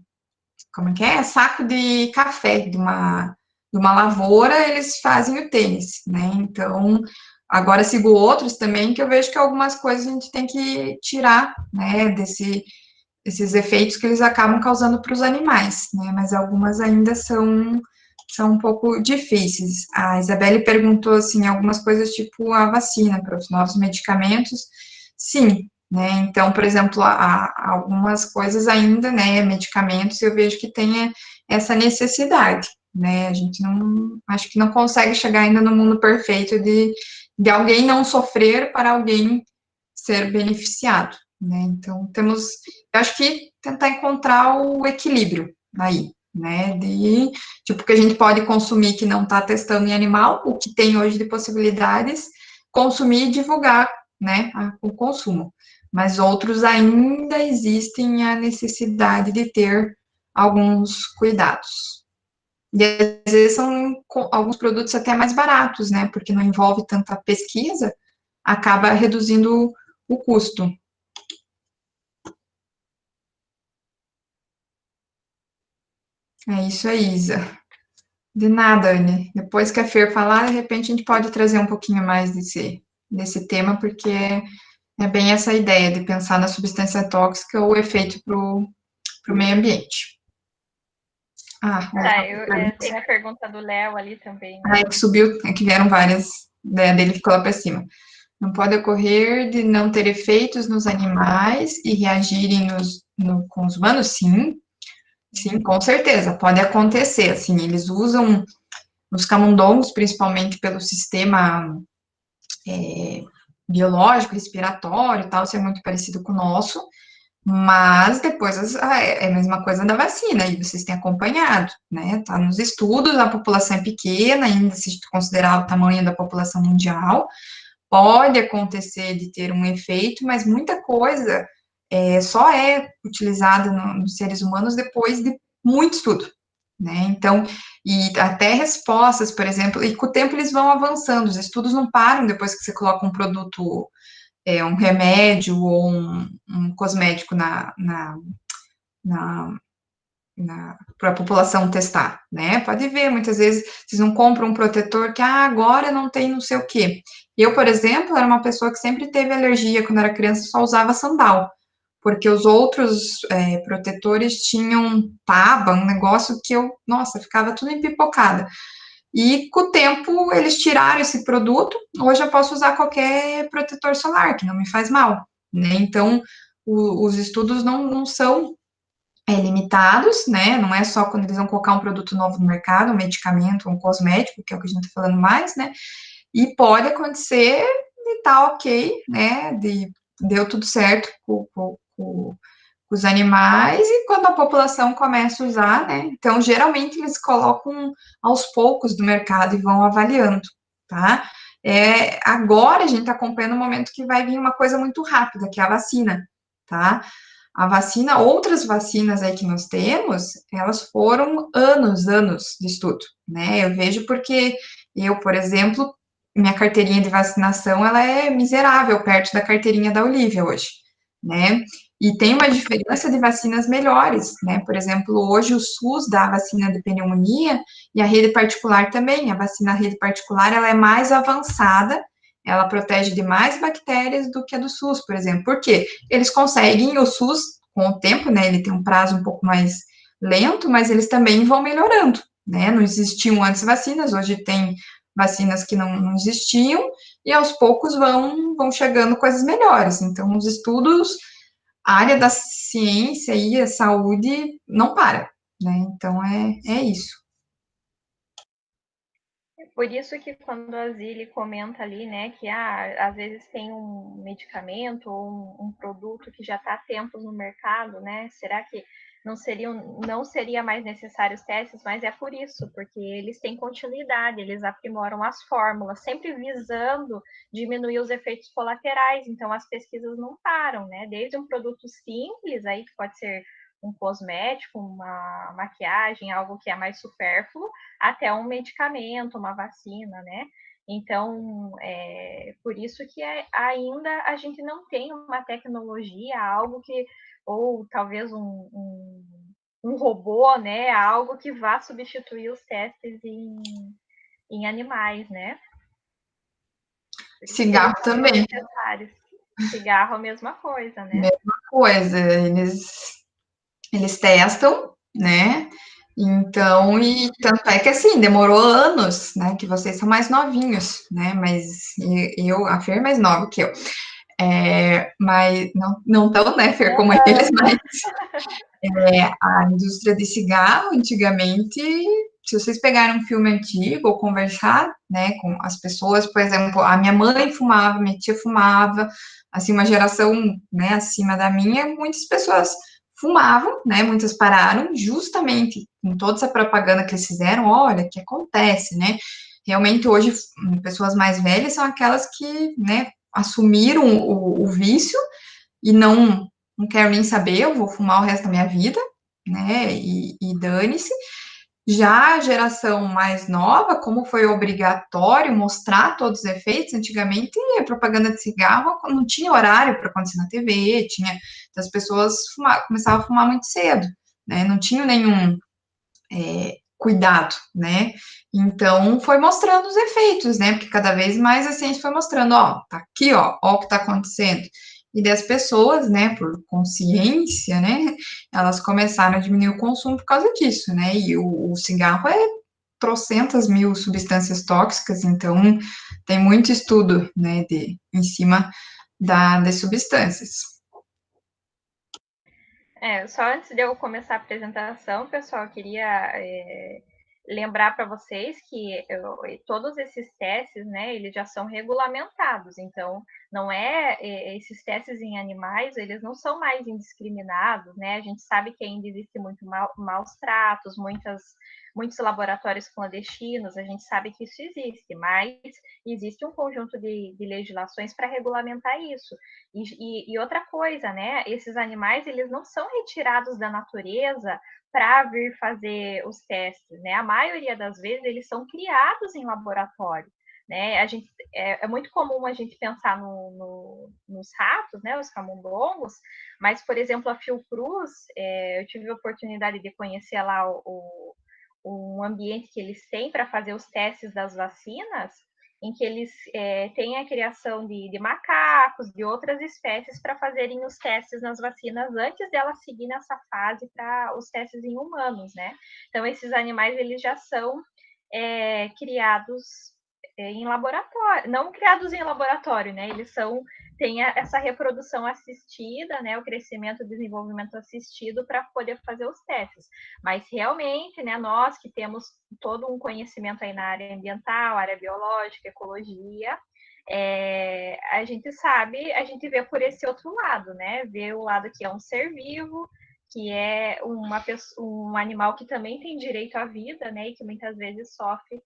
como que é? Saco de café de uma lavoura, eles fazem o tênis, né? Então, agora sigo outros também, que eu vejo que algumas coisas a gente tem que tirar, né, desses efeitos que eles acabam causando para os animais, né? Mas algumas ainda são um pouco difíceis. A Isabelle perguntou, assim, algumas coisas tipo a vacina para os novos medicamentos. Sim, né? Então, por exemplo, algumas coisas ainda, né, medicamentos, eu vejo que tem essa necessidade, né? A gente acho que não consegue chegar ainda no mundo perfeito de alguém não sofrer para alguém ser beneficiado, né? Então, eu acho que tentar encontrar o equilíbrio aí, né? Tipo, que a gente pode consumir que não está testando em animal, o que tem hoje de possibilidades, consumir e divulgar, né, o consumo. Mas outros ainda existem a necessidade de ter alguns cuidados. E às vezes são alguns produtos até mais baratos, né? Porque não envolve tanta pesquisa, acaba reduzindo o custo. É isso aí, Isa. De nada, Anne. Depois que a Fer falar, de repente a gente pode trazer um pouquinho mais desse tema, porque é bem essa ideia de pensar na substância tóxica ou o efeito para o meio ambiente. Tem a pergunta do Léo ali também. Né? Que subiu, que vieram várias, né, dele ficou lá para cima. Não pode ocorrer de não ter efeitos nos animais e reagirem com os humanos? Sim, sim, com certeza, pode acontecer, assim, eles usam os camundongos, principalmente pelo sistema biológico, respiratório e tal, isso é muito parecido com o nosso, mas depois é a mesma coisa da vacina, e vocês têm acompanhado, né? Tá nos estudos, a população é pequena, ainda se considerar o tamanho da população mundial, pode acontecer de ter um efeito, mas muita coisa só é utilizada nos seres humanos depois de muito estudo, né? Então, e até respostas, por exemplo, e com o tempo eles vão avançando, os estudos não param depois que você coloca um produto, um remédio ou um cosmético na para a população testar, né? Pode ver, muitas vezes vocês não compram um protetor que agora não tem não sei o quê. Eu, por exemplo, era uma pessoa que sempre teve alergia quando era criança, só usava sandal, porque os outros protetores tinham taba, um negócio que eu, nossa, ficava tudo empipocada. E com o tempo eles tiraram esse produto. Hoje eu posso usar qualquer protetor solar, que não me faz mal, né? Então, os estudos não são limitados, né? Não é só quando eles vão colocar um produto novo no mercado, um medicamento, um cosmético, que é o que a gente está falando mais, né? E pode acontecer de tá ok, né? Deu tudo certo com os animais e quando a população começa a usar, né? Então, geralmente eles colocam aos poucos do mercado e vão avaliando, tá? Agora a gente está acompanhando um momento que vai vir uma coisa muito rápida, que é a vacina, tá? A vacina, outras vacinas aí que nós temos, elas foram anos de estudo, né? Eu vejo porque eu, por exemplo, minha carteirinha de vacinação, ela é miserável perto da carteirinha da Olivia hoje, né? E tem uma diferença de vacinas melhores, né? Por exemplo, hoje o SUS dá a vacina de pneumonia e a rede particular também. A vacina rede particular, ela é mais avançada, ela protege de mais bactérias do que a do SUS, por exemplo. Por quê? Eles conseguem, o SUS, com o tempo, né? Ele tem um prazo um pouco mais lento, mas eles também vão melhorando, né? Não existiam antes vacinas, hoje tem vacinas que não existiam, e aos poucos vão chegando coisas melhores. Então, os estudos, a área da ciência e a saúde não para, né? Então, é isso. Por isso que quando a Zili comenta ali, né, que às vezes tem um medicamento ou um produto que já está há tempos no mercado, né? Será que não seria mais necessário os testes? Mas é por isso, porque eles têm continuidade, eles aprimoram as fórmulas, sempre visando diminuir os efeitos colaterais. Então as pesquisas não param, né? Desde um produto simples aí que pode ser um cosmético, uma maquiagem, algo que é mais supérfluo, até um medicamento, uma vacina, né? Então, por isso que ainda a gente não tem uma tecnologia, algo que, ou talvez um robô, né? Algo que vá substituir os testes em animais, né? Cigarro também. Necessários. Cigarro, a mesma coisa, né? Mesma coisa, eles testam, né? Então, e tanto é que assim, demorou anos, né? Que vocês são mais novinhos, né? Mas a Fer é mais nova que eu. Mas não tão, né, Fer, como eles, mas a indústria de cigarro, antigamente, se vocês pegarem um filme antigo ou conversar, né, com as pessoas, por exemplo, a minha mãe fumava, minha tia fumava, assim, uma geração, né, acima da minha, muitas pessoas fumavam, né, muitas pararam, justamente com toda essa propaganda que eles fizeram, olha, o que acontece, né, realmente hoje, pessoas mais velhas são aquelas que, né, assumiram o vício e não quero nem saber, eu vou fumar o resto da minha vida, né? E dane-se. Já a geração mais nova, como foi obrigatório mostrar todos os efeitos, antigamente a propaganda de cigarro não tinha horário para acontecer na TV, as pessoas começavam a fumar muito cedo, né? Não tinham nenhum cuidado, né? Então foi mostrando os efeitos, né? Porque cada vez mais a ciência foi mostrando, ó, tá aqui, ó o que tá acontecendo. E das pessoas, né, por consciência, né, elas começaram a diminuir o consumo por causa disso, né? E o cigarro é trocentas mil substâncias tóxicas, então tem muito estudo, né, em cima das substâncias. Só antes de eu começar a apresentação, pessoal, eu queria lembrar para vocês que todos esses testes, né, eles já são regulamentados. Então, não esses testes em animais, eles não são mais indiscriminados, né? A gente sabe que ainda existe muito maus tratos, muitos laboratórios clandestinos, a gente sabe que isso existe, mas existe um conjunto de legislações para regulamentar isso. E outra coisa, né? Esses animais, eles não são retirados da natureza para vir fazer os testes, né? A maioria das vezes eles são criados em laboratório. né? É muito comum a gente pensar nos ratos, né, os camundongos, mas, por exemplo, a Fiocruz, eu tive a oportunidade de conhecer lá um ambiente que eles têm para fazer os testes das vacinas, em que eles têm a criação de macacos, de outras espécies, para fazerem os testes nas vacinas antes delas seguir nessa fase para os testes em humanos, né? Então, esses animais, eles já são criados em laboratório, não criados em laboratório, né? Eles têm essa reprodução assistida, né? O crescimento e desenvolvimento assistido para poder fazer os testes. Mas realmente, né? Nós que temos todo um conhecimento aí na área ambiental, área biológica, ecologia, a gente sabe, a gente vê por esse outro lado, né? Vê o lado que é um ser vivo, que é um animal que também tem direito à vida, né? E que muitas vezes sofre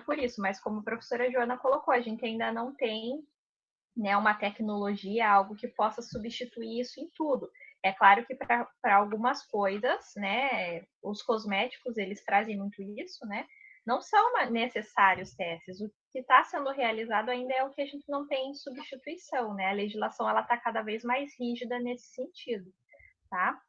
por isso, mas como a professora Joana colocou, a gente ainda não tem, né, uma tecnologia, algo que possa substituir isso em tudo. É claro que para algumas coisas, né, os cosméticos, eles trazem muito isso, né, não são necessários testes. O que está sendo realizado ainda é o que a gente não tem substituição, né, a legislação ela está cada vez mais rígida nesse sentido, tá?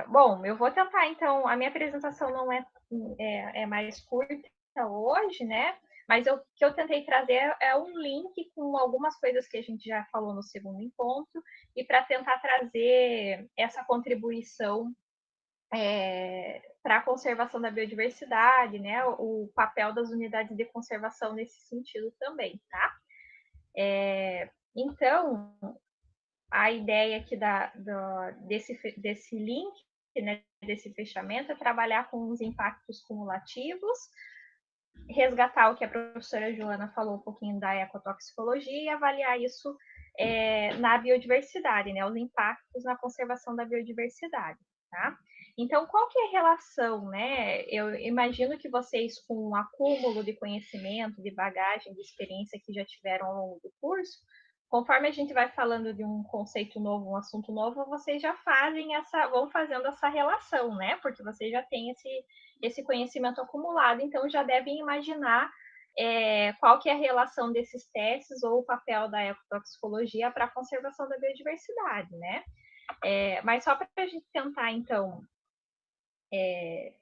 Bom, eu vou tentar, então, a minha apresentação não é mais curta hoje, né? Mas o que eu tentei trazer é um link com algumas coisas que a gente já falou no segundo encontro e para tentar trazer essa contribuição para a conservação da biodiversidade, né? O papel das unidades de conservação nesse sentido também, tá? Então, a ideia aqui desse link, né, desse fechamento, é trabalhar com os impactos cumulativos, resgatar o que a professora Joana falou um pouquinho da ecotoxicologia e avaliar isso na biodiversidade, né, os impactos na conservação da biodiversidade, tá? Então, qual que é a relação, né? Eu imagino que vocês, com um acúmulo de conhecimento, de bagagem, de experiência que já tiveram ao longo do curso, conforme a gente vai falando de um conceito novo, um assunto novo, vocês já vão fazendo essa relação, né? Porque vocês já têm esse conhecimento acumulado, então já devem imaginar qual que é a relação desses testes ou o papel da ecotoxicologia para a conservação da biodiversidade, né? Mas só para a gente tentar, então,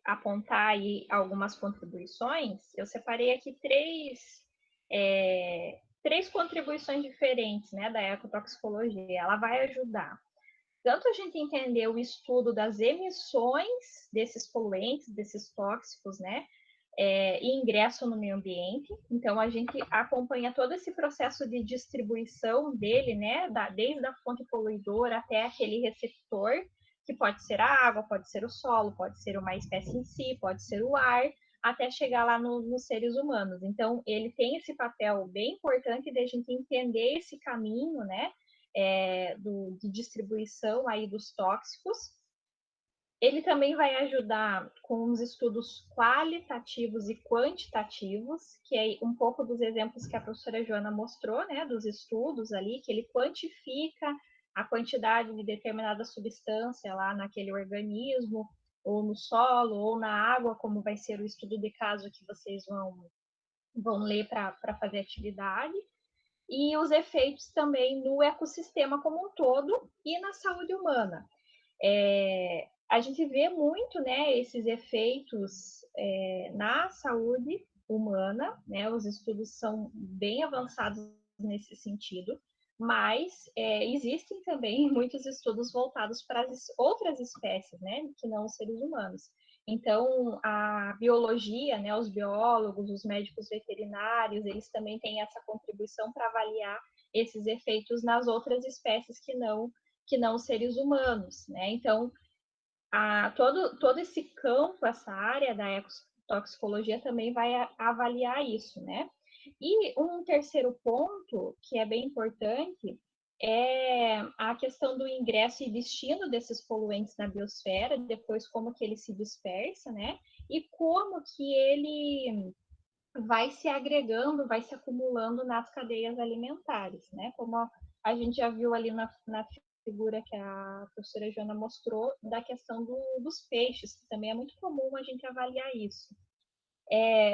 apontar aí algumas contribuições, eu separei aqui três contribuições diferentes, né, da ecotoxicologia. Ela vai ajudar tanto a gente entender o estudo das emissões desses poluentes, desses tóxicos, né, e ingresso no meio ambiente. Então, a gente acompanha todo esse processo de distribuição dele, né, desde a fonte poluidora até aquele receptor, que pode ser a água, pode ser o solo, pode ser uma espécie em si, pode ser o ar, até chegar lá nos seres humanos. Então, ele tem esse papel bem importante de a gente entender esse caminho, né, de distribuição aí dos tóxicos. Ele também vai ajudar com os estudos qualitativos e quantitativos, que é um pouco dos exemplos que a professora Joana mostrou, né, dos estudos ali, que ele quantifica a quantidade de determinada substância lá naquele organismo, ou no solo, ou na água, como vai ser o estudo de caso que vocês vão ler para fazer atividade, e os efeitos também no ecossistema como um todo e na saúde humana. A gente vê muito, né, esses efeitos na saúde humana, né, os estudos são bem avançados nesse sentido, mas existem também muitos estudos voltados para as outras espécies, né, que não os seres humanos. Então, a biologia, né, os biólogos, os médicos veterinários, eles também têm essa contribuição para avaliar esses efeitos nas outras espécies que não seres humanos, né? Então, todo esse campo, essa área da ecotoxicologia também vai avaliar isso, né? E um terceiro ponto, que é bem importante, é a questão do ingresso e destino desses poluentes na biosfera, depois como que ele se dispersa, né? E como que ele vai se agregando, vai se acumulando nas cadeias alimentares, né? Como a gente já viu ali na figura que a professora Joana mostrou, da questão dos peixes, que também é muito comum a gente avaliar isso.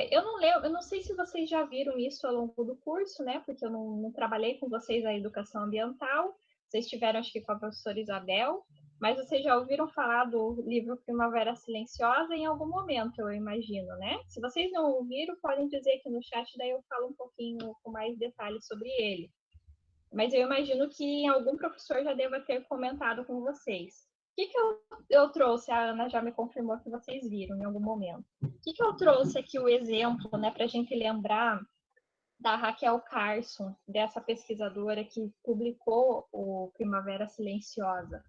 Eu não lembro, eu não sei se vocês já viram isso ao longo do curso, né? Porque eu não trabalhei com vocês a educação ambiental. Vocês tiveram, acho que, com a professora Isabel, mas vocês já ouviram falar do livro Primavera Silenciosa em algum momento, eu imagino, né? Se vocês não ouviram, podem dizer aqui no chat, daí eu falo um pouquinho com mais detalhes sobre ele. Mas eu imagino que algum professor já deva ter comentado com vocês. O que eu trouxe? A Ana já me confirmou que vocês viram em algum momento. O que eu trouxe aqui o exemplo, né, para a gente lembrar da Raquel Carson, dessa pesquisadora que publicou o Primavera Silenciosa.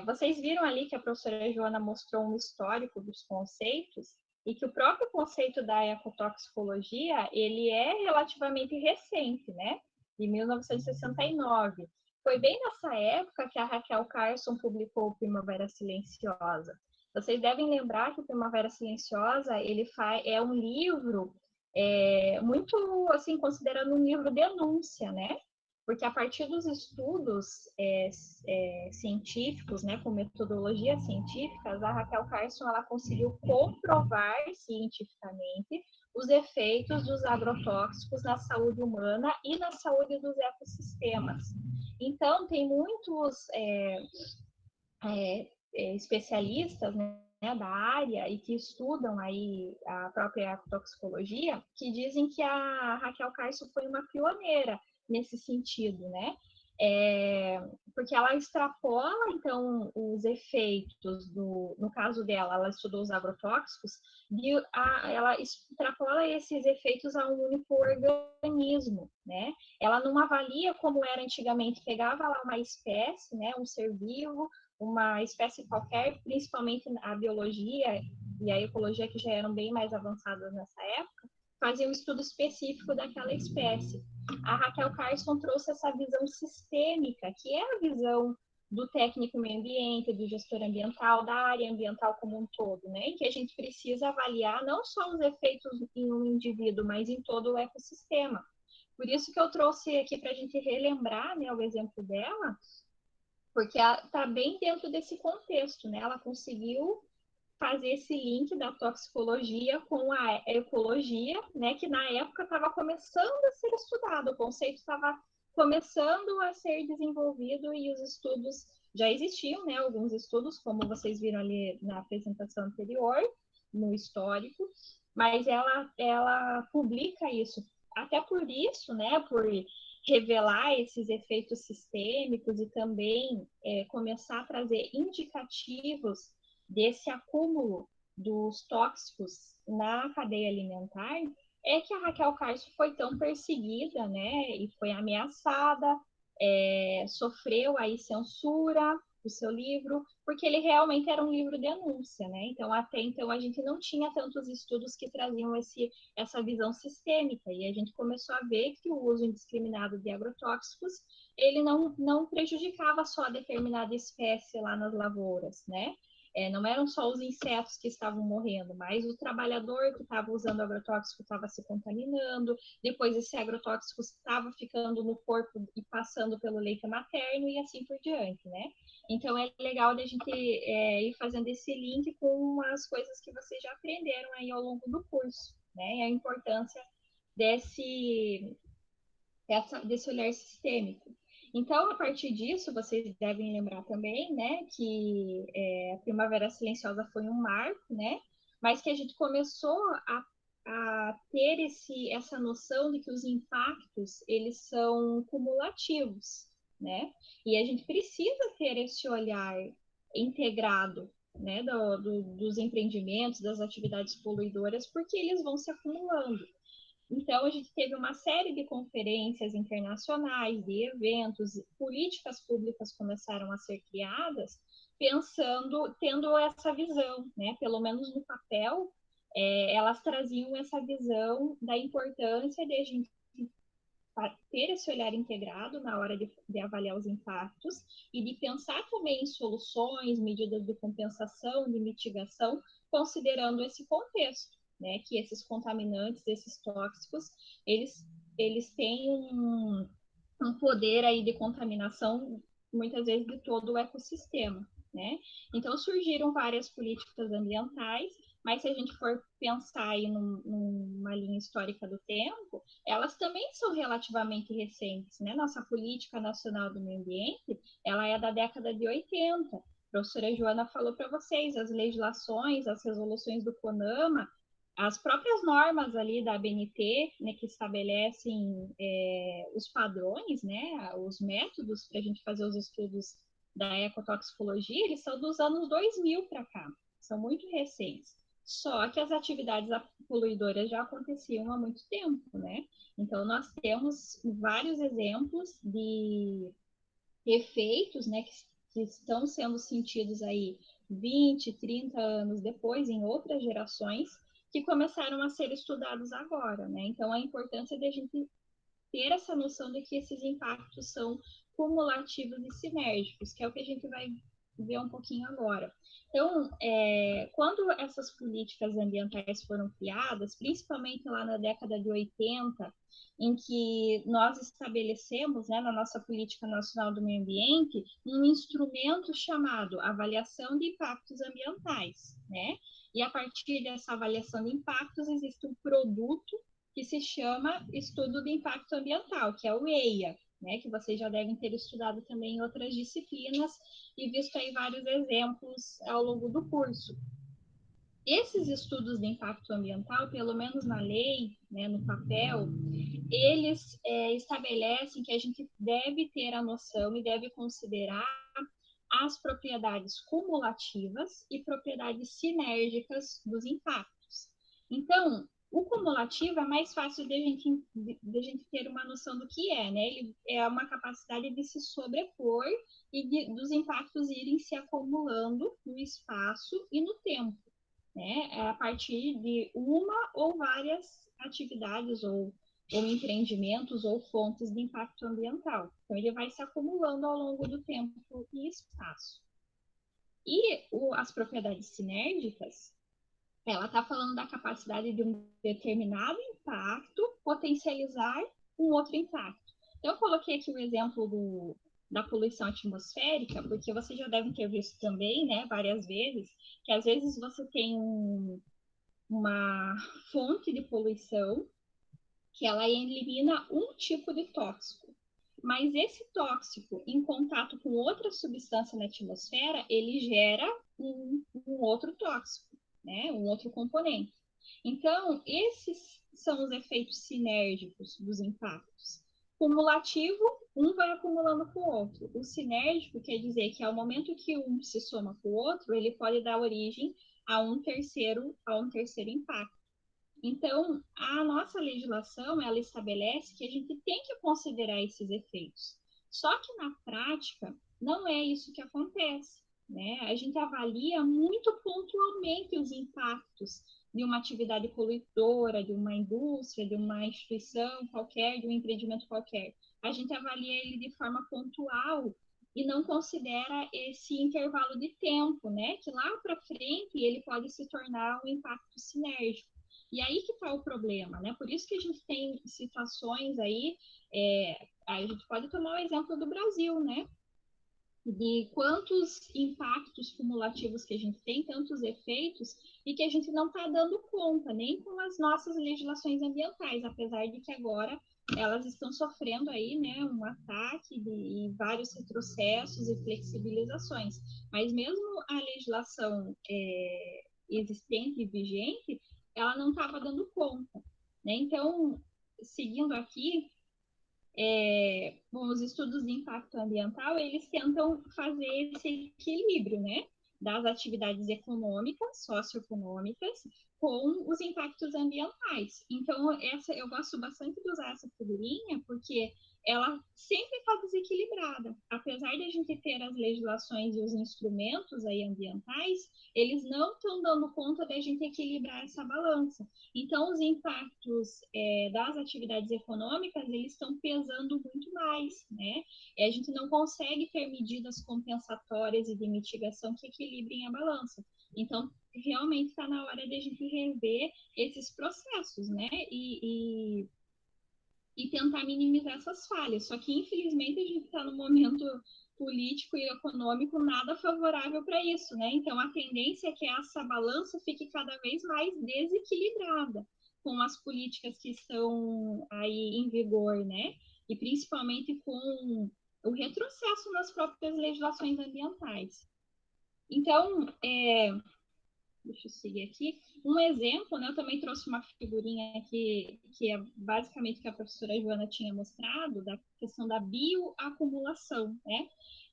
Vocês viram ali que a professora Joana mostrou um histórico dos conceitos e que o próprio conceito da ecotoxicologia, ele é relativamente recente, né? De 1969. Foi bem nessa época que a Raquel Carson publicou o Primavera Silenciosa. Vocês devem lembrar que o Primavera Silenciosa é um livro muito, assim, considerando um livro denúncia, né? Porque a partir dos estudos científicos, né, com metodologias científicas, a Raquel Carson ela conseguiu comprovar cientificamente os efeitos dos agrotóxicos na saúde humana e na saúde dos ecossistemas. Então, tem muitos especialistas, né, da área e que estudam aí a própria ecotoxicologia, que dizem que a Raquel Carson foi uma pioneira nesse sentido, né? Porque ela extrapola, então, os efeitos no caso dela, ela estudou os agrotóxicos, ela extrapola esses efeitos a um único organismo, né? Ela não avalia como era antigamente, pegava lá uma espécie, né, um ser vivo, uma espécie qualquer, principalmente a biologia e a ecologia, que já eram bem mais avançadas nessa época, fazia um estudo específico daquela espécie. A Raquel Carson trouxe essa visão sistêmica, que é a visão do técnico meio ambiente, do gestor ambiental, da área ambiental como um todo, né? Em que a gente precisa avaliar não só os efeitos em um indivíduo, mas em todo o ecossistema. Por isso que eu trouxe aqui para a gente relembrar, né, o exemplo dela, porque ela está bem dentro desse contexto, né? Ela conseguiu fazer esse link da toxicologia com a ecologia, né? Que na época estava começando a ser estudado, o conceito estava começando a ser desenvolvido e os estudos já existiam, né? Alguns estudos, como vocês viram ali na apresentação anterior, no histórico, mas ela publica isso. Até por isso, né? Por revelar esses efeitos sistêmicos e também começar a trazer indicativos desse acúmulo dos tóxicos na cadeia alimentar, é que a Raquel Carson foi tão perseguida, né, e foi ameaçada, sofreu aí censura do seu livro, porque ele realmente era um livro denúncia, né? Então, até então, a gente não tinha tantos estudos que traziam essa visão sistêmica, e a gente começou a ver que o uso indiscriminado de agrotóxicos, ele não prejudicava só a determinada espécie lá nas lavouras, né? Não eram só os insetos que estavam morrendo, mas o trabalhador que estava usando agrotóxico estava se contaminando, depois esse agrotóxico estava ficando no corpo e passando pelo leite materno e assim por diante, né? Então é legal a gente ir fazendo esse link com as coisas que vocês já aprenderam aí ao longo do curso, né? E a importância desse olhar sistêmico. Então, a partir disso, vocês devem lembrar também, né, que a Primavera Silenciosa foi um marco, né, mas que a gente começou a ter essa noção de que os impactos, eles são cumulativos, né, e a gente precisa ter esse olhar integrado, né, dos empreendimentos, das atividades poluidoras, porque eles vão se acumulando. Então, a gente teve uma série de conferências internacionais, de eventos, políticas públicas começaram a ser criadas, tendo essa visão, né? Pelo menos no papel, elas traziam essa visão da importância de a gente ter esse olhar integrado na hora de avaliar os impactos e de pensar também em soluções, medidas de compensação, de mitigação, considerando esse contexto, né? Que esses contaminantes, esses tóxicos, eles têm um poder aí de contaminação, muitas vezes, de todo o ecossistema, né? Então, surgiram várias políticas ambientais, mas se a gente for pensar aí numa linha histórica do tempo, elas também são relativamente recentes, né? Nossa Política Nacional do Meio Ambiente, ela é da década de 80. A professora Joana falou para vocês, as legislações, as resoluções do CONAMA, as próprias normas ali da ABNT, né, que estabelecem os padrões, né, os métodos para a gente fazer os estudos da ecotoxicologia, eles são dos anos 2000 para cá, são muito recentes. Só que as atividades poluidoras já aconteciam há muito tempo, né? Então, nós temos vários exemplos de efeitos, né, que estão sendo sentidos aí 20, 30 anos depois, em outras gerações, que começaram a ser estudados agora, né? Então, a importância de a gente ter essa noção de que esses impactos são cumulativos e sinérgicos, que é o que a gente vai ver um pouquinho agora. Então, quando essas políticas ambientais foram criadas, principalmente lá na década de 80, em que nós estabelecemos, né, na nossa Política Nacional do Meio Ambiente, um instrumento chamado Avaliação de Impactos Ambientais, né? E a partir dessa avaliação de impactos, existe um produto que se chama Estudo de Impacto Ambiental, que é o EIA, né, que vocês já devem ter estudado também em outras disciplinas e visto aí vários exemplos ao longo do curso. Esses estudos de impacto ambiental, pelo menos na lei, né, no papel, eles estabelecem que a gente deve ter a noção e deve considerar as propriedades cumulativas e propriedades sinérgicas dos impactos. Então, o cumulativo é mais fácil de a gente ter uma noção do que é, né? Ele é uma capacidade de se sobrepor e dos impactos irem se acumulando no espaço e no tempo, né? A partir de uma ou várias atividades ou empreendimentos ou fontes de impacto ambiental. Então, ele vai se acumulando ao longo do tempo e espaço. E as propriedades sinérgicas, ela está falando da capacidade de um determinado impacto potencializar um outro impacto. Então, eu coloquei aqui o exemplo da poluição atmosférica, porque vocês já devem ter visto também, né, várias vezes, que às vezes você tem uma fonte de poluição que ela elimina um tipo de tóxico. Mas esse tóxico, em contato com outra substância na atmosfera, ele gera um outro tóxico, né? Um outro componente. Então, esses são os efeitos sinérgicos dos impactos. Cumulativo, um vai acumulando com o outro. O sinérgico quer dizer que ao momento que um se soma com o outro, ele pode dar origem a um terceiro impacto. Então, a nossa legislação, ela estabelece que a gente tem que considerar esses efeitos. Só que na prática, não é isso que acontece, né? A gente avalia muito pontualmente os impactos de uma atividade poluidora, de uma indústria, de uma instituição qualquer, de um empreendimento qualquer. A gente avalia ele de forma pontual e não considera esse intervalo de tempo, né? Que lá para frente ele pode se tornar um impacto sinérgico. E aí que está o problema, né? Por isso que a gente tem situações aí, a gente pode tomar o exemplo do Brasil, né? De quantos impactos cumulativos que a gente tem, tantos efeitos, e que a gente não está dando conta, nem com as nossas legislações ambientais, apesar de que agora elas estão sofrendo aí, né, um ataque e vários retrocessos e flexibilizações. Mas mesmo a legislação existente e vigente, ela não estava dando conta, né? Então, seguindo aqui, os estudos de impacto ambiental, eles tentam fazer esse equilíbrio, né? Das atividades econômicas, socioeconômicas, com os impactos ambientais. Então, eu gosto bastante de usar essa figurinha, porque ela sempre está desequilibrada. Apesar de a gente ter as legislações e os instrumentos aí ambientais, eles não estão dando conta de a gente equilibrar essa balança. Então, os impactos das atividades econômicas, eles estão pesando muito mais, né? E a gente não consegue ter medidas compensatórias e de mitigação que equilibrem a balança. Então, realmente está na hora de a gente rever esses processos, né? E tentar minimizar essas falhas. Só que, infelizmente, a gente está no momento político e econômico nada favorável para isso, né? Então, a tendência é que essa balança fique cada vez mais desequilibrada com as políticas que estão aí em vigor, né? E principalmente com o retrocesso nas próprias legislações ambientais. Então, deixa eu seguir aqui. Um exemplo, né? Eu também trouxe uma figurinha aqui, que é basicamente que a professora Joana tinha mostrado, da questão da bioacumulação, né?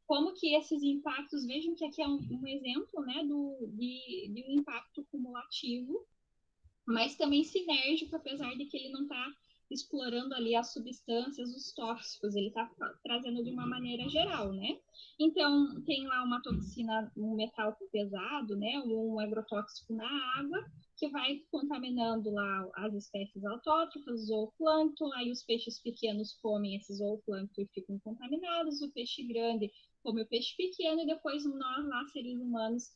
Como que esses impactos, vejam que aqui é um exemplo, né, de um impacto cumulativo, mas também sinérgico, apesar de que ele não está explorando ali as substâncias, os tóxicos, ele está trazendo de uma maneira geral, né? Então, tem lá uma toxina, um metal pesado, né, um agrotóxico na água, que vai contaminando lá as espécies autótrofas, o zooplâncton, aí os peixes pequenos comem esses zooplâncton e ficam contaminados, o peixe grande come o peixe pequeno, e depois nós lá, seres humanos,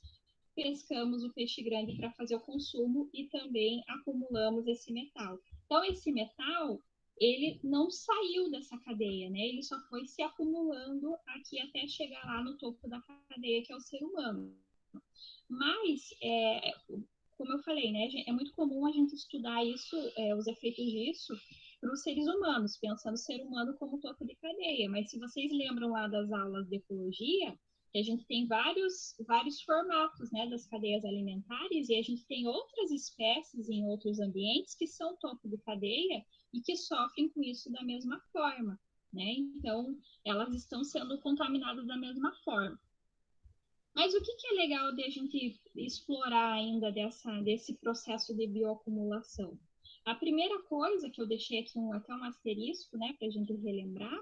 pescamos o peixe grande para fazer o consumo e também acumulamos esse metal. Então, esse metal, ele não saiu dessa cadeia, né? Ele só foi se acumulando aqui até chegar lá no topo da cadeia, que é o ser humano. Mas, como eu falei, né? É muito comum a gente estudar isso, os efeitos disso, para os seres humanos, pensando o ser humano como topo de cadeia. Mas se vocês lembram lá das aulas de ecologia, que a gente tem vários formatos, né, das cadeias alimentares, e a gente tem outras espécies em outros ambientes que são topo de cadeia e que sofrem com isso da mesma forma, né? Então, elas estão sendo contaminadas da mesma forma. Mas o que é legal de a gente explorar ainda desse processo de bioacumulação? A primeira coisa que eu deixei aqui até um asterisco, né, para a gente relembrar,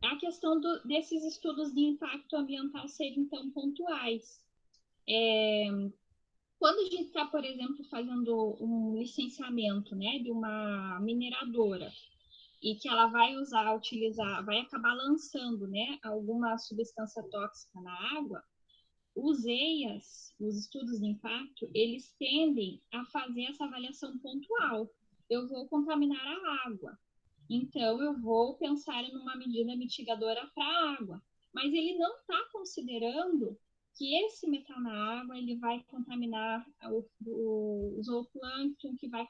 é a questão desses estudos de impacto ambiental serem tão pontuais. Quando a gente está, por exemplo, fazendo um licenciamento, né, de uma mineradora, e que ela vai utilizar, vai acabar lançando, né, alguma substância tóxica na água, os EIAs, os estudos de impacto, eles tendem a fazer essa avaliação pontual. Eu vou contaminar a água, então eu vou pensar em uma medida mitigadora para a água. Mas ele não está considerando que esse metal na água ele vai contaminar o zooplâncton, que vai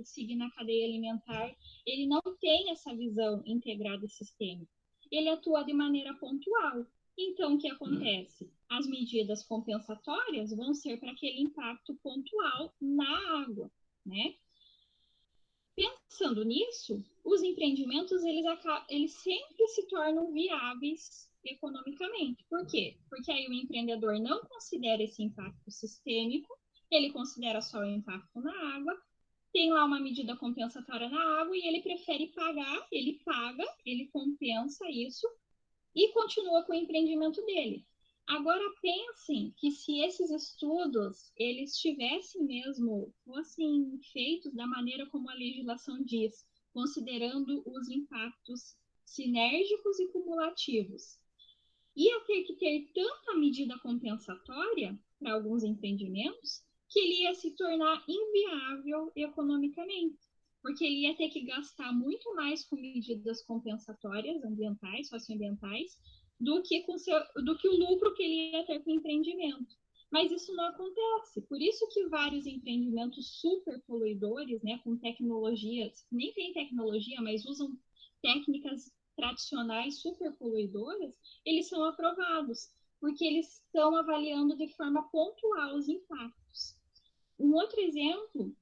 seguir na cadeia alimentar. Ele não tem essa visão integrada e sistêmica. Ele atua de maneira pontual. Então, o que acontece? As medidas compensatórias vão ser para aquele impacto pontual na água, né? Pensando nisso, os empreendimentos, eles sempre se tornam viáveis economicamente. Por quê? Porque aí o empreendedor não considera esse impacto sistêmico, ele considera só o impacto na água, tem lá uma medida compensatória na água e ele prefere pagar, ele paga, ele compensa isso e continua com o empreendimento dele. Agora pensem que se esses estudos eles tivessem mesmo, fossem feitos da maneira como a legislação diz, considerando os impactos sinérgicos e cumulativos, ia ter que ter tanta medida compensatória para alguns empreendimentos que ele ia se tornar inviável economicamente, porque ele ia ter que gastar muito mais com medidas compensatórias ambientais, socioambientais, do que o lucro que ele ia ter com o empreendimento. Mas isso não acontece. Por isso que vários empreendimentos super poluidores, né, com tecnologias, nem tem tecnologia, mas usam técnicas tradicionais super poluidoras, eles são aprovados, porque eles estão avaliando de forma pontual os impactos. Um outro exemplo,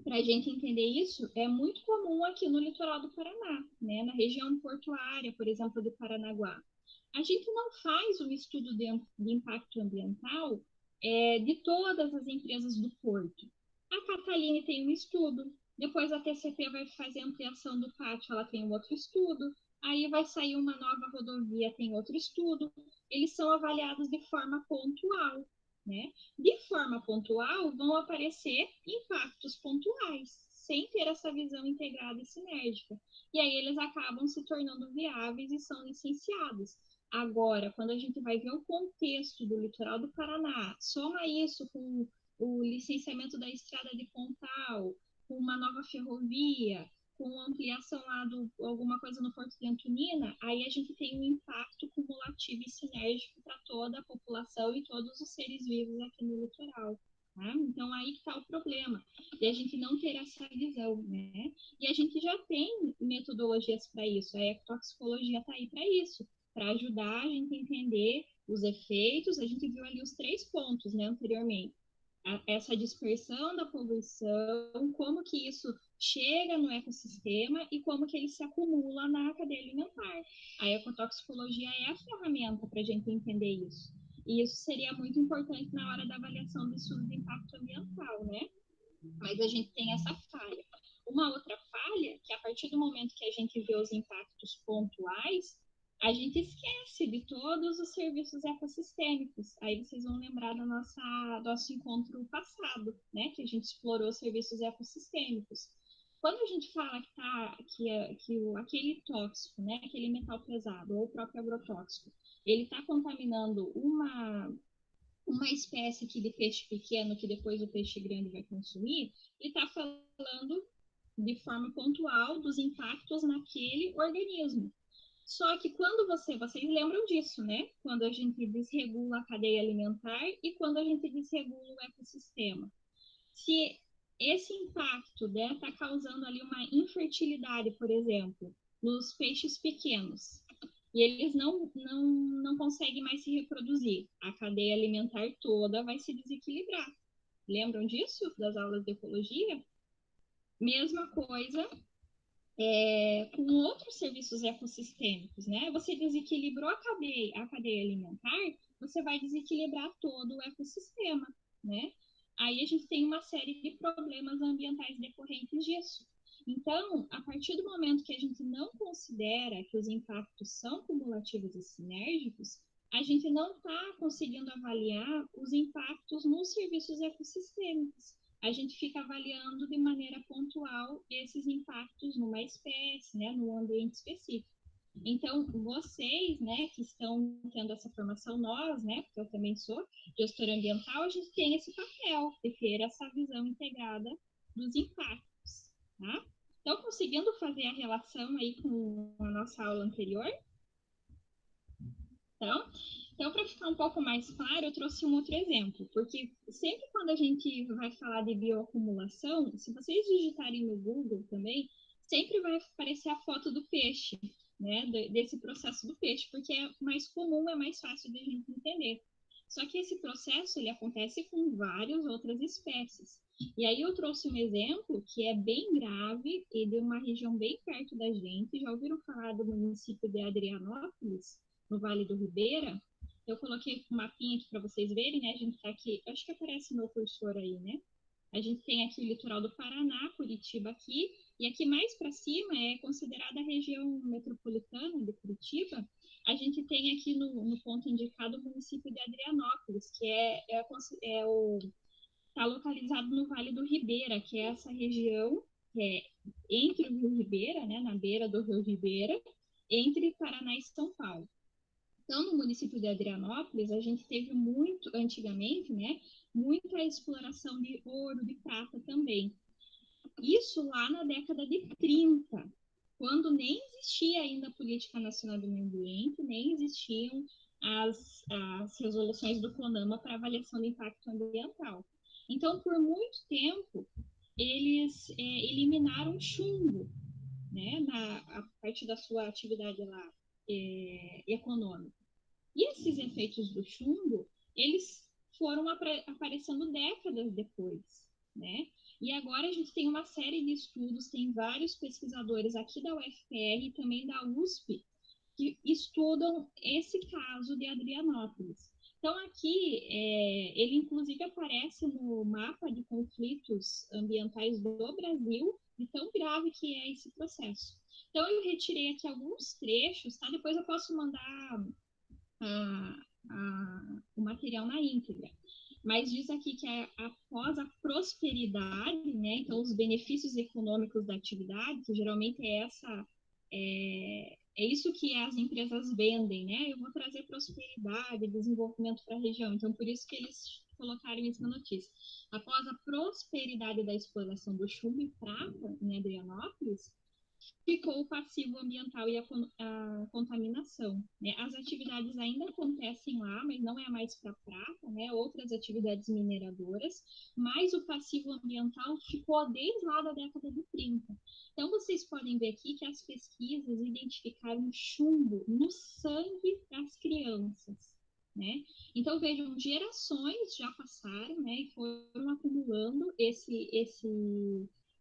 para a gente entender isso, é muito comum aqui no litoral do Paraná, né? Na região portuária, por exemplo, do Paranaguá. A gente não faz um estudo de impacto ambiental de todas as empresas do porto. A Cataline tem um estudo, depois a TCP vai fazer ampliação do pátio, ela tem um outro estudo, aí vai sair uma nova rodovia, tem outro estudo. Eles são avaliados de forma pontual, né? De forma pontual, vão aparecer impactos pontuais, sem ter essa visão integrada e sinérgica. E aí eles acabam se tornando viáveis e são licenciados. Agora, quando a gente vai ver o contexto do litoral do Paraná, soma isso com o licenciamento da estrada de Pontal, com uma nova ferrovia, com ampliação lá do alguma coisa no Porto de Antonina, aí a gente tem um impacto cumulativo e sinérgico para toda a população e todos os seres vivos aqui no litoral. Tá? Então, aí que está o problema, de a gente não ter essa visão, né? E a gente já tem metodologias para isso, a ecotoxicologia está aí para isso, para ajudar a gente a entender os efeitos. A gente viu ali os 3 pontos, né, anteriormente. Essa dispersão da poluição, como que isso chega no ecossistema e como que ele se acumula na cadeia alimentar. A ecotoxicologia é a ferramenta para a gente entender isso. E isso seria muito importante na hora da avaliação do estudo de impacto ambiental, né? Mas a gente tem essa falha. Uma outra falha, que a partir do momento que a gente vê os impactos pontuais, a gente esquece de todos os serviços ecossistêmicos. Aí vocês vão lembrar do nosso encontro passado, né? Que a gente explorou os serviços ecossistêmicos. Quando a gente fala aquele tóxico, né? Aquele metal pesado, ou o próprio agrotóxico, ele está contaminando uma espécie aqui de peixe pequeno que depois o peixe grande vai consumir, e está falando de forma pontual dos impactos naquele organismo. Só que quando vocês lembram disso, né? Quando a gente desregula a cadeia alimentar e quando a gente desregula o ecossistema. Se esse impacto, né, está causando ali uma infertilidade, por exemplo, nos peixes pequenos, e eles não conseguem mais se reproduzir, a cadeia alimentar toda vai se desequilibrar. Lembram disso, das aulas de ecologia? Mesma coisa com outros serviços ecossistêmicos, né? Você desequilibrou a cadeia alimentar, você vai desequilibrar todo o ecossistema, né? Aí a gente tem uma série de problemas ambientais decorrentes disso. Então, a partir do momento que a gente não considera que os impactos são cumulativos e sinérgicos, a gente não está conseguindo avaliar os impactos nos serviços ecossistêmicos. A gente fica avaliando de maneira pontual esses impactos numa espécie, né, no ambiente específico. Então, vocês, né, que estão tendo essa formação, nós, né, porque eu também sou gestora ambiental, a gente tem esse papel de ter essa visão integrada dos impactos, tá? Então, conseguindo fazer a relação aí com a nossa aula anterior? Então, para ficar um pouco mais claro, eu trouxe um outro exemplo, porque sempre quando a gente vai falar de bioacumulação, se vocês digitarem no Google também, sempre vai aparecer a foto do peixe, né, desse processo do peixe, porque é mais comum, é mais fácil de a gente entender. Só que esse processo, ele acontece com várias outras espécies. E aí eu trouxe um exemplo que é bem grave e de uma região bem perto da gente. Já ouviram falar do município de Adrianópolis, no Vale do Ribeira? Eu coloquei um mapinha aqui para vocês verem, né? A gente está aqui, acho que aparece no cursor aí, né? A gente tem aqui o litoral do Paraná, Curitiba aqui, e aqui mais para cima é considerada a região metropolitana de Curitiba. A gente tem aqui no ponto indicado o município de Adrianópolis, que está localizado no Vale do Ribeira, que é essa região que é entre o Rio Ribeira, né? Na beira do Rio Ribeira, entre Paraná e São Paulo. Então, no município de Adrianópolis, a gente teve muito, antigamente, né, muita exploração de ouro, de prata também. Isso lá na década de 30, quando nem existia ainda a Política Nacional do Meio Ambiente, nem existiam as resoluções do CONAMA para avaliação do impacto ambiental. Então, por muito tempo, eles eliminaram o chumbo, né, a partir da sua atividade lá econômica. E esses efeitos do chumbo, eles foram aparecendo décadas depois, né? E agora a gente tem uma série de estudos, tem vários pesquisadores aqui da UFPR e também da USP que estudam esse caso de Adrianópolis. Então aqui, ele inclusive aparece no mapa de conflitos ambientais do Brasil, de tão grave que é esse processo. Então eu retirei aqui alguns trechos, tá? Depois eu posso mandar o material na íntegra. Mas diz aqui que após a prosperidade, né, então os benefícios econômicos da atividade, que geralmente é isso que as empresas vendem, né? Eu vou trazer prosperidade, desenvolvimento para a região. Então, por isso que eles colocaram isso na notícia. Após a prosperidade da exploração do chumbo e prata em Adrianópolis, ficou o passivo ambiental e a contaminação, né? As atividades ainda acontecem lá, mas não é mais para prata, né? Outras atividades mineradoras, mas o passivo ambiental ficou desde lá da década de 30. Então, vocês podem ver aqui que as pesquisas identificaram chumbo no sangue das crianças, né? Então, vejam, gerações já passaram, né, e foram acumulando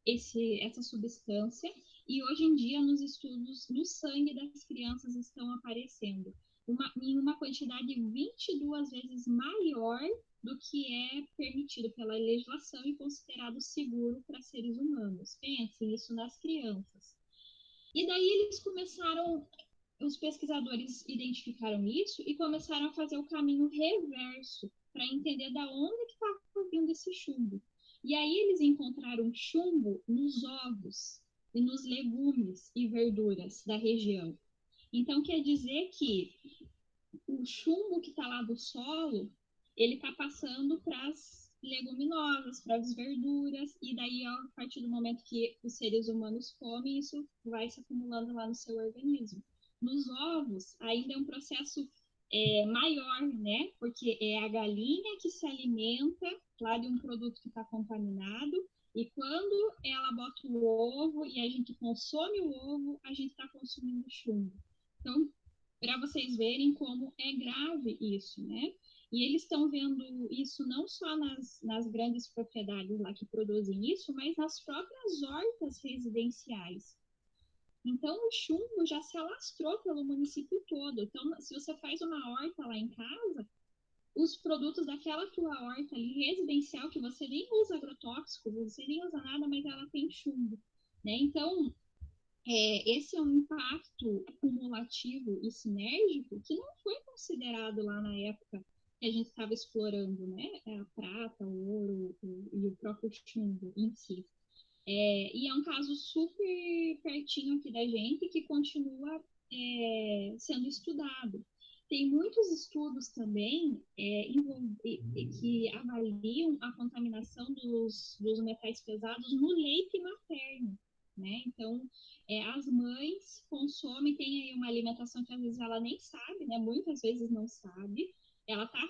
essa substância, e hoje em dia, nos estudos, no sangue das crianças estão aparecendo em uma quantidade 22 vezes maior do que é permitido pela legislação e considerado seguro para seres humanos. Pensem isso nas crianças. E daí eles começaram, os pesquisadores identificaram isso e começaram a fazer o caminho reverso para entender da onde que estava vindo esse chumbo. E aí eles encontraram chumbo nos ovos e nos legumes e verduras da região. Então quer dizer que o chumbo que está lá do solo, ele está passando para as leguminosas, para as verduras, e daí, a partir do momento que os seres humanos comem, isso vai se acumulando lá no seu organismo. Nos ovos, ainda é um processo maior, né? Porque é a galinha que se alimenta lá de um produto que está contaminado, e quando ela bota o ovo e a gente consome o ovo, a gente está consumindo chumbo. Então, para vocês verem como é grave isso, né? E eles estão vendo isso não só nas grandes propriedades lá que produzem isso, mas nas próprias hortas residenciais. Então, o chumbo já se alastrou pelo município todo. Então, se você faz uma horta lá em casa, os produtos daquela tua horta ali residencial, que você nem usa agrotóxico, você nem usa nada, mas ela tem chumbo, né? Então, esse é um impacto cumulativo e sinérgico que não foi considerado lá na época que a gente estava explorando, né? A prata, o ouro e o próprio chumbo em si. E é um caso super pertinho aqui da gente que continua sendo estudado. Tem muitos estudos também que avaliam a contaminação dos metais pesados no leite materno, né? Então, as mães consomem, tem aí uma alimentação que às vezes ela nem sabe, né? Muitas vezes não sabe. Ela está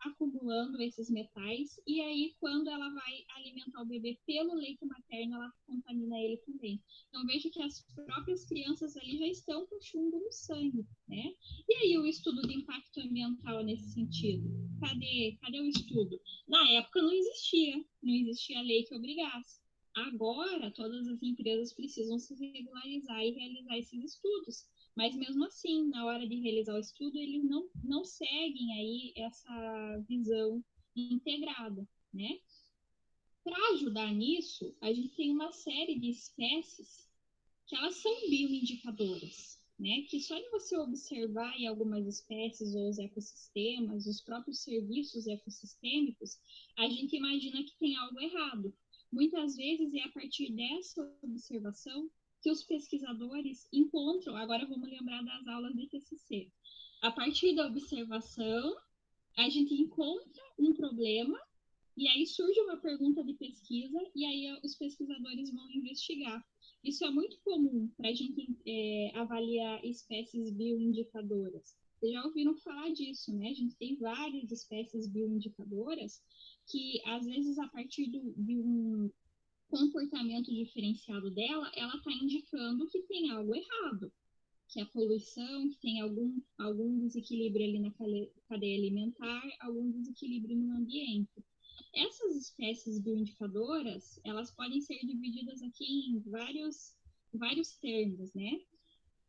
acumulando esses metais, e aí quando ela vai alimentar o bebê pelo leite materno, ela contamina ele também. Então veja que as próprias crianças ali já estão com chumbo no sangue, né? E aí o estudo de impacto ambiental nesse sentido? Cadê o estudo? Na época não existia lei que obrigasse. Agora, todas as empresas precisam se regularizar e realizar esses estudos. Mas mesmo assim, na hora de realizar o estudo, eles não seguem aí essa visão integrada, né? Para ajudar nisso, a gente tem uma série de espécies que elas são bioindicadoras, né? Que só de você observar em algumas espécies ou os ecossistemas, os próprios serviços ecossistêmicos, a gente imagina que tem algo errado. Muitas vezes é a partir dessa observação que os pesquisadores encontram, agora vamos lembrar das aulas de TCC, a partir da observação, a gente encontra um problema e aí surge uma pergunta de pesquisa e aí os pesquisadores vão investigar. Isso é muito comum para a gente avaliar espécies bioindicadoras. Vocês já ouviram falar disso, né? A gente tem várias espécies bioindicadoras que, às vezes, a partir de um comportamento diferenciado dela, ela está indicando que tem algo errado, que a poluição, que tem algum desequilíbrio ali na cadeia alimentar, algum desequilíbrio no ambiente. Essas espécies bioindicadoras, elas podem ser divididas aqui em vários termos, né?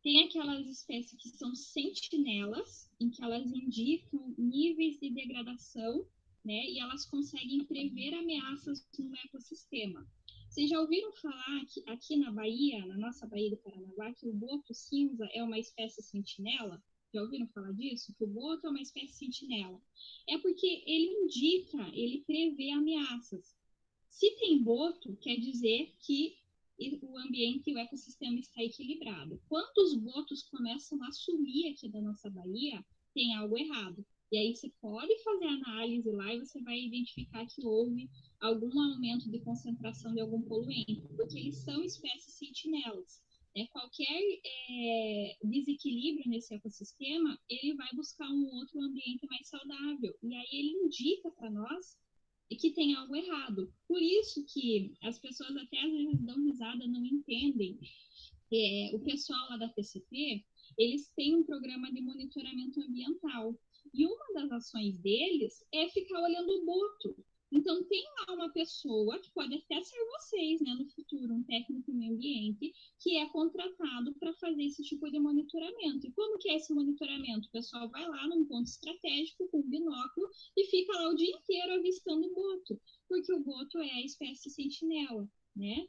Tem aquelas espécies que são sentinelas, em que elas indicam níveis de degradação, né? E elas conseguem prever ameaças no ecossistema. Vocês já ouviram falar que aqui na Bahia, na nossa Baía do Paranaguá, que o boto cinza é uma espécie sentinela? Já ouviram falar disso? Que o boto é uma espécie sentinela. É porque ele prevê ameaças. Se tem boto, quer dizer que o ambiente e o ecossistema está equilibrado. Quando os botos começam a sumir aqui da nossa Bahia, tem algo errado. E aí você pode fazer análise lá e você vai identificar que houve algum aumento de concentração de algum poluente, porque eles são espécies sentinelas. Qualquer desequilíbrio nesse ecossistema, ele vai buscar um outro ambiente mais saudável. E aí ele indica para nós que tem algo errado. Por isso que as pessoas até às vezes dão risada, não entendem. O pessoal lá da TCP, eles têm um programa de monitoramento ambiental. E uma das ações deles é ficar olhando o boto. Então, tem lá uma pessoa, que pode até ser vocês, né, no futuro, um técnico em meio ambiente, que é contratado para fazer esse tipo de monitoramento. E como que é esse monitoramento? O pessoal vai lá num ponto estratégico com um binóculo e fica lá o dia inteiro avistando o boto, porque o boto é a espécie sentinela, né?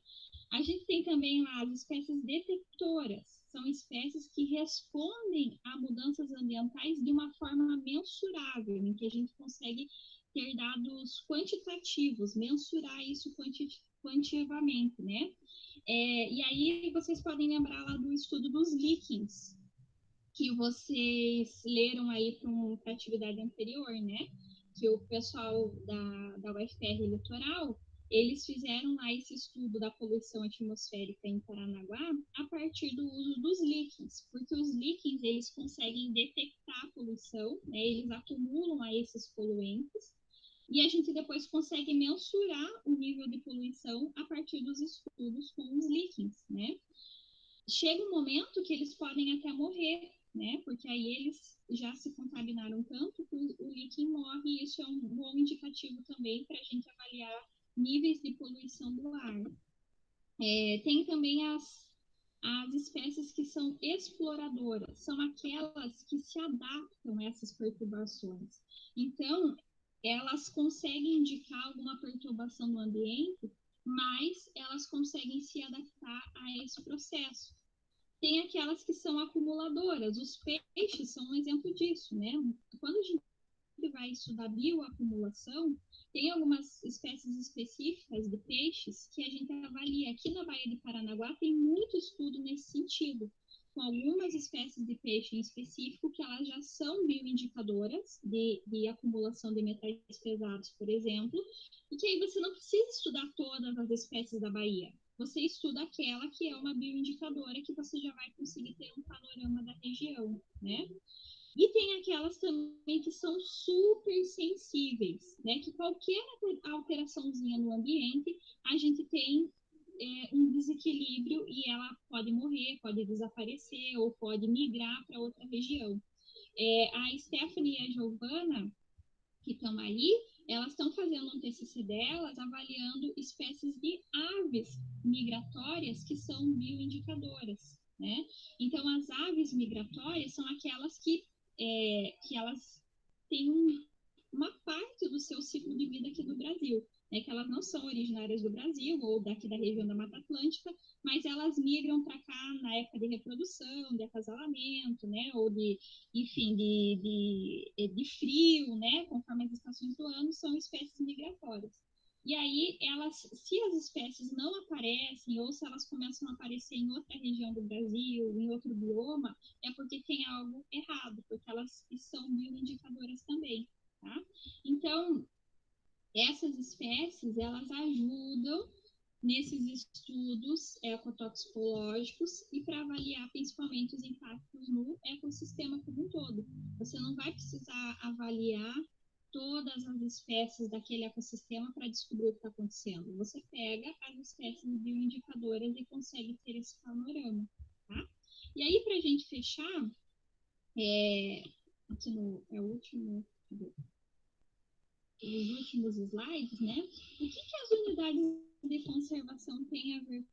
A gente tem também lá as espécies detectoras, são espécies que respondem a mudanças ambientais de uma forma mensurável, em que a gente consegue ter dados quantitativos, mensurar isso quantitativamente, né? E aí vocês podem lembrar lá do estudo dos líquens, que vocês leram aí para a atividade anterior, né? Que o pessoal da UFR Litoral, eles fizeram lá esse estudo da poluição atmosférica em Paranaguá a partir do uso dos líquens, porque os líquens, eles conseguem detectar a poluição, né? Eles acumulam a esses poluentes, e a gente depois consegue mensurar o nível de poluição a partir dos estudos com os líquens, né? Chega um momento que eles podem até morrer, né? Porque aí eles já se contaminaram tanto que o líquen morre, e isso é um bom indicativo também para a gente avaliar níveis de poluição do ar. Tem também as espécies que são exploradoras, são aquelas que se adaptam a essas perturbações. Então, elas conseguem indicar alguma perturbação no ambiente, mas elas conseguem se adaptar a esse processo. Tem aquelas que são acumuladoras, os peixes são um exemplo disso, né? Quando a gente vai estudar bioacumulação, tem algumas espécies específicas de peixes que a gente avalia. Aqui na Baía de Paranaguá tem muito estudo nesse sentido, com algumas espécies de peixe em específico que elas já são bioindicadoras de acumulação de metais pesados, por exemplo, e que aí você não precisa estudar todas as espécies da Baía. Você estuda aquela que é uma bioindicadora, que você já vai conseguir ter um panorama da região, né? E tem aquelas também que são super sensíveis, né? Que qualquer alteraçãozinha no ambiente, a gente tem um desequilíbrio e ela pode morrer, pode desaparecer ou pode migrar para outra região. A Stephanie e a Giovana, que estão aí, elas estão fazendo um TCC delas avaliando espécies de aves migratórias que são bioindicadoras, né? Então, as aves migratórias são aquelas que elas têm uma parte do seu ciclo de vida aqui no Brasil, né? Que elas não são originárias do Brasil ou daqui da região da Mata Atlântica, mas elas migram para cá na época de reprodução, de acasalamento, né? Ou enfim, de frio, né? Conforme as estações do ano, são espécies migratórias. E aí, se as espécies não aparecem, ou se elas começam a aparecer em outra região do Brasil, em outro bioma, é porque tem algo errado, porque elas são bioindicadoras também, tá? Então, essas espécies, elas ajudam nesses estudos ecotoxicológicos e para avaliar principalmente os impactos no ecossistema como um todo. Você não vai precisar avaliar todas as espécies daquele ecossistema para descobrir o que está acontecendo. Você pega as espécies bioindicadoras e consegue ter esse panorama, tá? E aí, para a gente fechar, aqui no último, os últimos slides, né? O que as unidades de conservação têm a ver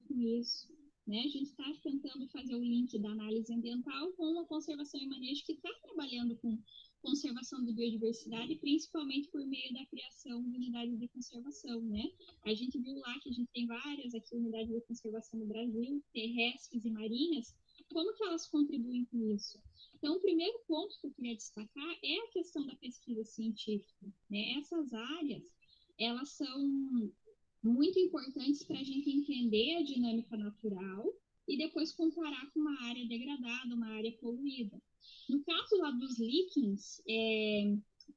com isso? Né? A gente está tentando fazer o link da análise ambiental com a conservação e manejo, que está trabalhando com conservação da biodiversidade, principalmente por meio da criação de unidades de conservação, né? A gente viu lá que a gente tem várias aqui unidades de conservação no Brasil, terrestres e marinhas. Como que elas contribuem com isso? Então, o primeiro ponto que eu queria destacar é a questão da pesquisa científica, né? Essas áreas, elas são muito importantes para a gente entender a dinâmica natural e depois comparar com uma área degradada, uma área poluída. No caso lá dos líquens,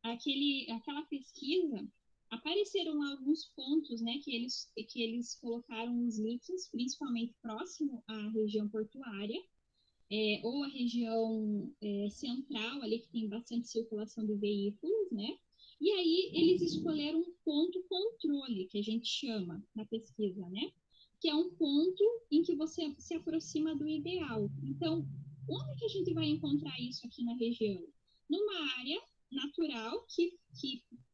aquela pesquisa, apareceram alguns pontos, né, que eles colocaram os líquens, principalmente próximo à região portuária, ou a região central, ali que tem bastante circulação de veículos, né? E aí eles escolheram um ponto controle, que a gente chama na pesquisa, né? Que é um ponto em que você se aproxima do ideal. Então, onde que a gente vai encontrar isso aqui na região? Numa área natural que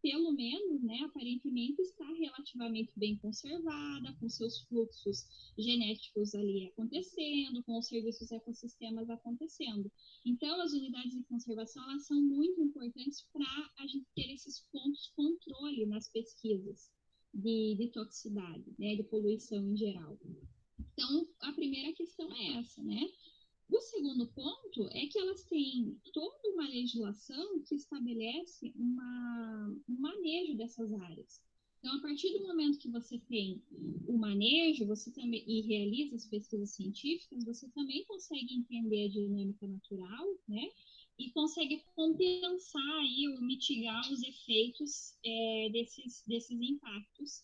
pelo menos, né, aparentemente está relativamente bem conservada, com seus fluxos genéticos ali acontecendo, com os serviços ecossistemas acontecendo. Então, as unidades de conservação, elas são muito importantes para a gente ter esses pontos de controle nas pesquisas de toxicidade, né, de poluição em geral. Então, a primeira questão é essa, né? O segundo ponto é que elas têm toda uma legislação que estabelece um manejo dessas áreas. Então, a partir do momento que você tem o manejo, você também e realiza as pesquisas científicas, você também consegue entender a dinâmica natural, né? E consegue compensar aí ou mitigar os efeitos desses impactos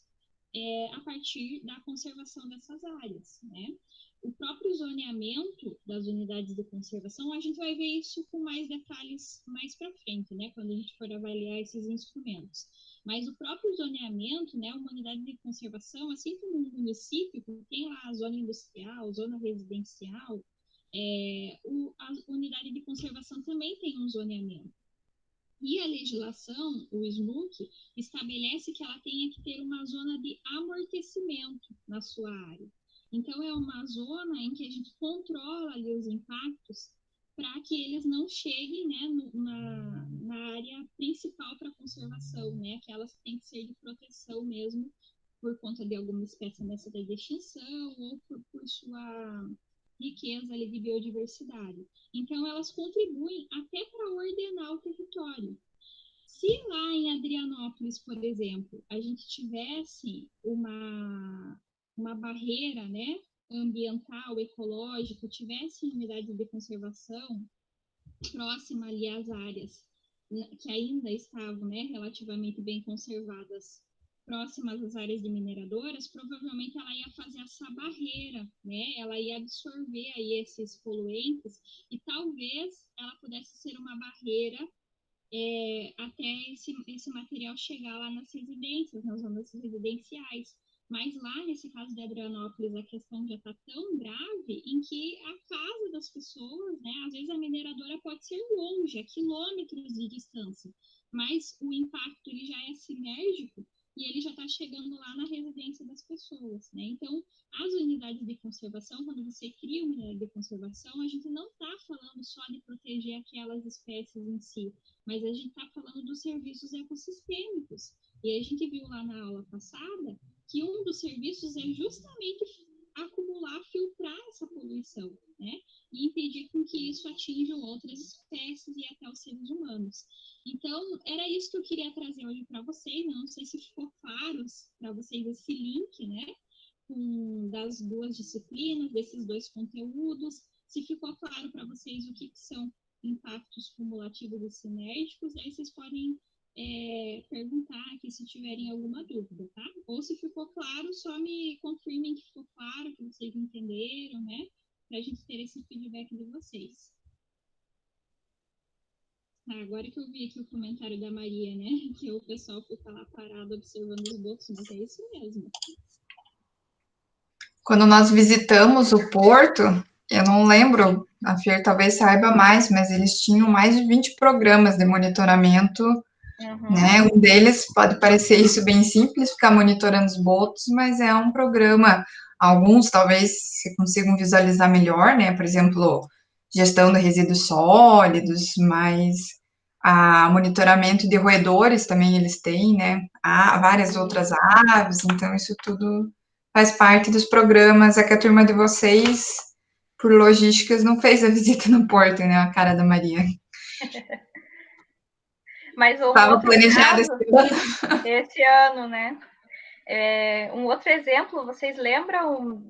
a partir da conservação dessas áreas, né? O próprio zoneamento das unidades de conservação, a gente vai ver isso com mais detalhes mais para frente, né, quando a gente for avaliar esses instrumentos. Mas o próprio zoneamento, né, uma unidade de conservação, assim como um município que tem lá a zona industrial, zona residencial, a unidade de conservação também tem um zoneamento. E a legislação, o SNUC, estabelece que ela tenha que ter uma zona de amortecimento na sua área. Então, é uma zona em que a gente controla ali os impactos para que eles não cheguem, né, na área principal para conservação, né, que elas têm que ser de proteção mesmo por conta de alguma espécie ameaçada de extinção ou por sua riqueza ali de biodiversidade. Então, elas contribuem até para ordenar o território. Se lá em Adrianópolis, por exemplo, a gente tivesse uma barreira, né, ambiental, ecológica, tivesse unidade de conservação próxima ali às áreas que ainda estavam, né, relativamente bem conservadas, próximas às áreas de mineradoras, provavelmente ela ia fazer essa barreira, né? Ela ia absorver aí esses poluentes e talvez ela pudesse ser uma barreira até esse material chegar lá nas residências, nas zonas residenciais. Mas lá, nesse caso de Adrianópolis, a questão já está tão grave em que a casa das pessoas, né, às vezes a mineradora pode ser longe, a quilômetros de distância, mas o impacto ele já é sinérgico e ele já está chegando lá na residência das pessoas, né? Então, as unidades de conservação, quando você cria uma unidade de conservação, a gente não está falando só de proteger aquelas espécies em si, mas a gente está falando dos serviços ecossistêmicos. E a gente viu lá na aula passada que um dos serviços é justamente acumular, filtrar essa poluição, né? E impedir com que isso atinja outras espécies e até os seres humanos. Então, era isso que eu queria trazer hoje para vocês. Não sei se ficou claro para vocês esse link, né? Das duas disciplinas, desses dois conteúdos. Se ficou claro para vocês o que são impactos cumulativos e sinérgicos, aí vocês podem perguntar aqui se tiverem alguma dúvida, tá? Ou se ficou claro, só me confirmem que ficou claro, que vocês entenderam, né? Para a gente ter esse feedback de vocês. Agora que eu vi aqui o comentário da Maria, né? Que o pessoal fica lá parado observando os botos, mas é isso mesmo. Quando nós visitamos o porto, eu não lembro, a Fer talvez saiba mais, mas eles tinham mais de 20 programas de monitoramento, né? Um deles pode parecer isso bem simples, ficar monitorando os botos, mas é um programa, alguns talvez se consigam visualizar melhor, né? Por exemplo, gestão de resíduos sólidos, mas a monitoramento de roedores também eles têm, né? Há várias outras aves, então isso tudo faz parte dos programas. É que a turma de vocês, por logísticas, não fez a visita no porto, né? A cara da Maria. Mas um Estava outro planejado caso, esse ano, né? Um outro exemplo, vocês lembram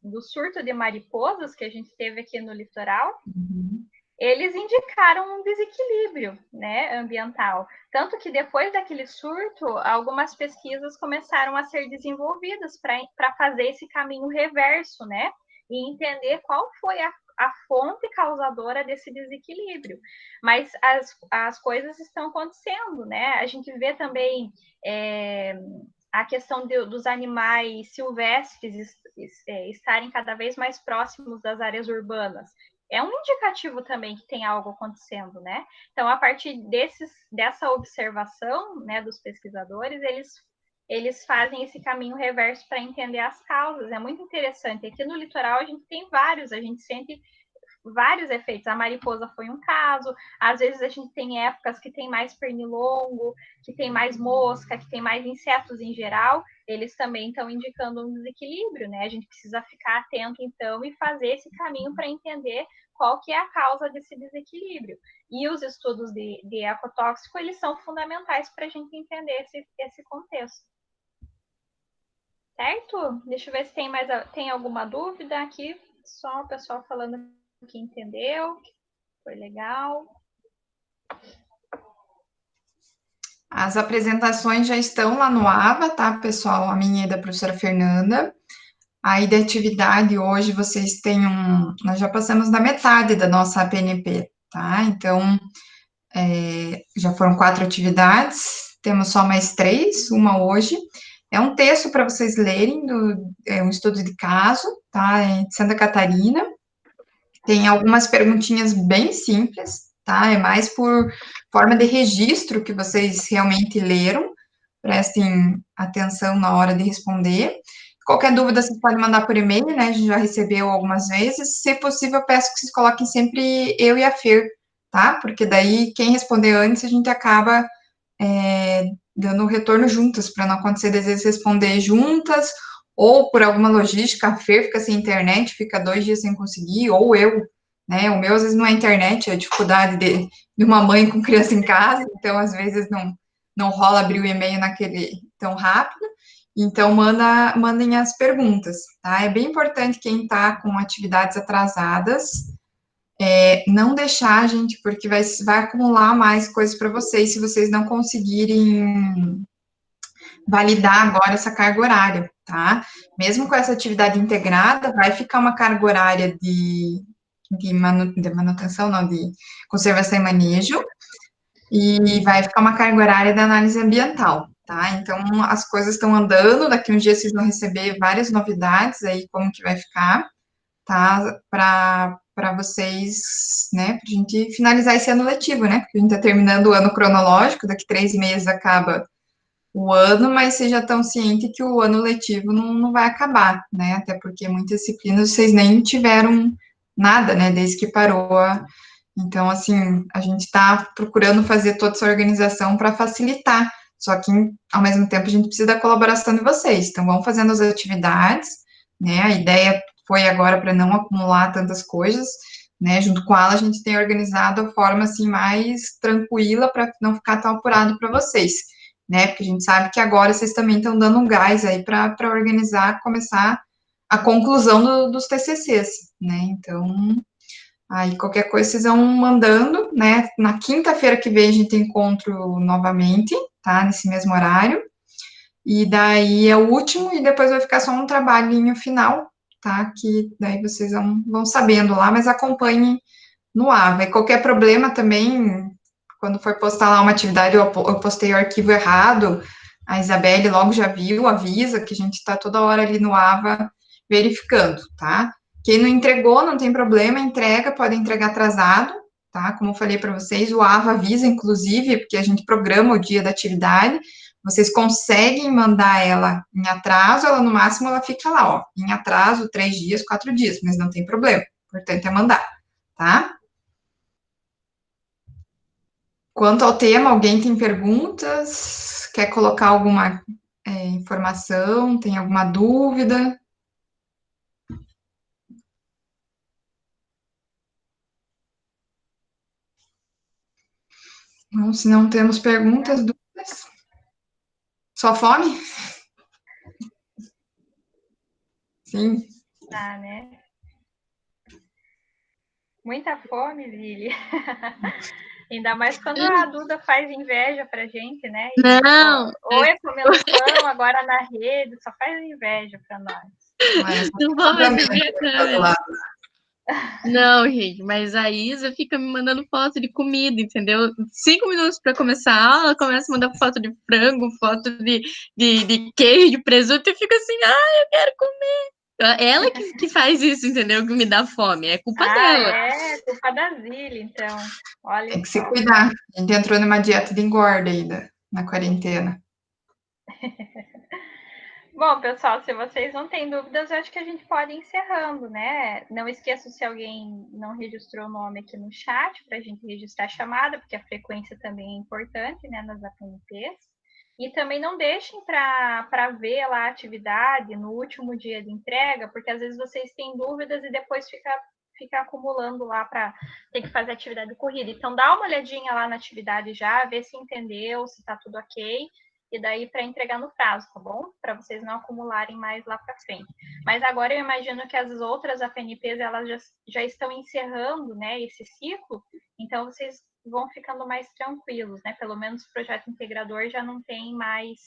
do surto de mariposas que a gente teve aqui no litoral? eles indicaram um desequilíbrio, né, ambiental. Tanto que depois daquele surto, algumas pesquisas começaram a ser desenvolvidas para fazer esse caminho reverso, né, e entender qual foi a fonte causadora desse desequilíbrio. Mas as coisas estão acontecendo, né? A gente vê também a questão dos animais silvestres estarem cada vez mais próximos das áreas urbanas. É um indicativo também que tem algo acontecendo, né? Então, a partir dessa observação, né, dos pesquisadores, eles fazem esse caminho reverso para entender as causas. É muito interessante. Aqui no litoral a gente tem vários, a gente sente vários efeitos. A mariposa foi um caso, às vezes a gente tem épocas que tem mais pernilongo, que tem mais mosca, que tem mais insetos em geral, eles também estão indicando um desequilíbrio, né? A gente precisa ficar atento, então, e fazer esse caminho para entender qual que é a causa desse desequilíbrio. E os estudos de ecotóxico, eles são fundamentais para a gente entender esse contexto. Certo? Deixa eu ver se tem alguma dúvida aqui. Só o pessoal falando que entendeu, foi legal. As apresentações já estão lá no AVA, tá, pessoal? A minha é da professora Fernanda. Aí da atividade hoje vocês têm nós já passamos da metade da nossa APNP, tá? Então, já foram 4 atividades, temos só mais 3, uma hoje. É um texto para vocês lerem, é um estudo de caso, tá? É de Santa Catarina. Tem algumas perguntinhas bem simples, tá? É mais por forma de registro que vocês realmente leram. Prestem atenção na hora de responder. Qualquer dúvida, vocês podem mandar por e-mail, né? A gente já recebeu algumas vezes. Se possível, eu peço que vocês coloquem sempre eu e a Fer, tá? Porque daí, quem responder antes, a gente acaba dando o retorno juntas, para não acontecer, às vezes, responder juntas, ou por alguma logística, a Fer fica sem internet, fica 2 dias sem conseguir, ou eu, né? O meu, às vezes, não é internet, é a dificuldade de uma mãe com criança em casa, então, às vezes, não rola abrir o e-mail naquele tão rápido. Então, mandem as perguntas, tá? É bem importante quem está com atividades atrasadas, não deixar, gente, porque vai acumular mais coisas para vocês se vocês não conseguirem validar agora essa carga horária, tá? Mesmo com essa atividade integrada, vai ficar uma carga horária de manutenção, não, de conservação e manejo, e vai ficar uma carga horária da análise ambiental, tá? Então, as coisas estão andando, daqui uns dias vocês vão receber várias novidades aí, como que vai ficar, tá? Para vocês, né, para a gente finalizar esse ano letivo, né? Porque a gente está terminando o ano cronológico, daqui 3 meses acaba o ano, mas vocês já estão cientes que o ano letivo não vai acabar, né? Até porque muitas disciplinas vocês nem tiveram nada, né, desde que parou Então, assim, a gente está procurando fazer toda essa organização para facilitar, só que, ao mesmo tempo, a gente precisa da colaboração de vocês. Então, vamos fazendo as atividades, né? A ideia foi agora para não acumular tantas coisas, né? Junto com ela, a gente tem organizado a forma, assim, mais tranquila para não ficar tão apurado para vocês, né? Porque a gente sabe que agora vocês também estão dando um gás aí para organizar, começar a conclusão dos TCCs, né? Então, aí qualquer coisa vocês vão mandando, né? Na quinta-feira que vem a gente tem encontro novamente, tá? Nesse mesmo horário. E daí é o último, e depois vai ficar só um trabalhinho final, tá? Que daí vocês vão sabendo lá, mas acompanhem no AVA. E qualquer problema também, quando for postar lá uma atividade, eu postei o arquivo errado, a Isabelle logo já viu, avisa que a gente está toda hora ali no AVA verificando, tá? Quem não entregou, não tem problema, entrega, pode entregar atrasado, tá? Como eu falei para vocês, o AVA avisa, inclusive, porque a gente programa o dia da atividade, vocês conseguem mandar ela em atraso, ela no máximo ela fica lá, ó, em atraso 3 dias, 4 dias, mas não tem problema, o importante é mandar, tá? Quanto ao tema, alguém tem perguntas? Quer colocar alguma informação? Tem alguma dúvida? Não, se não temos perguntas, dúvidas. Só fome? Sim. Tá, né? Muita fome, Lili. Ainda mais quando a Duda faz inveja pra gente, né? E, Não. ou é comendo pão, agora na rede, só faz inveja pra nós. Não vou mais ver minha câmera. Não, gente, mas a Isa fica me mandando foto de comida, entendeu? 5 minutos para começar a aula, ela começa a mandar foto de frango, foto de queijo, de presunto, e fica assim, eu quero comer. Ela que faz isso, entendeu? Que me dá fome, é culpa dela. É culpa da Zília, então. Olha Tem que se cuidar. A gente entrou numa dieta de engorda ainda, na quarentena. Bom, pessoal, se vocês não têm dúvidas, eu acho que a gente pode ir encerrando, né? Não esqueça, se alguém não registrou o nome aqui no chat, para a gente registrar a chamada, porque a frequência também é importante, né, nas APNPs. E também não deixem para ver lá a atividade no último dia de entrega, porque às vezes vocês têm dúvidas e depois fica acumulando lá para ter que fazer atividade corrida. Então, dá uma olhadinha lá na atividade já, vê se entendeu, se está tudo ok. E daí para entregar no prazo, tá bom? Para vocês não acumularem mais lá para frente. Mas agora eu imagino que as outras APNPs, elas já estão encerrando, né, esse ciclo, então vocês vão ficando mais tranquilos, né? Pelo menos o projeto integrador já não tem mais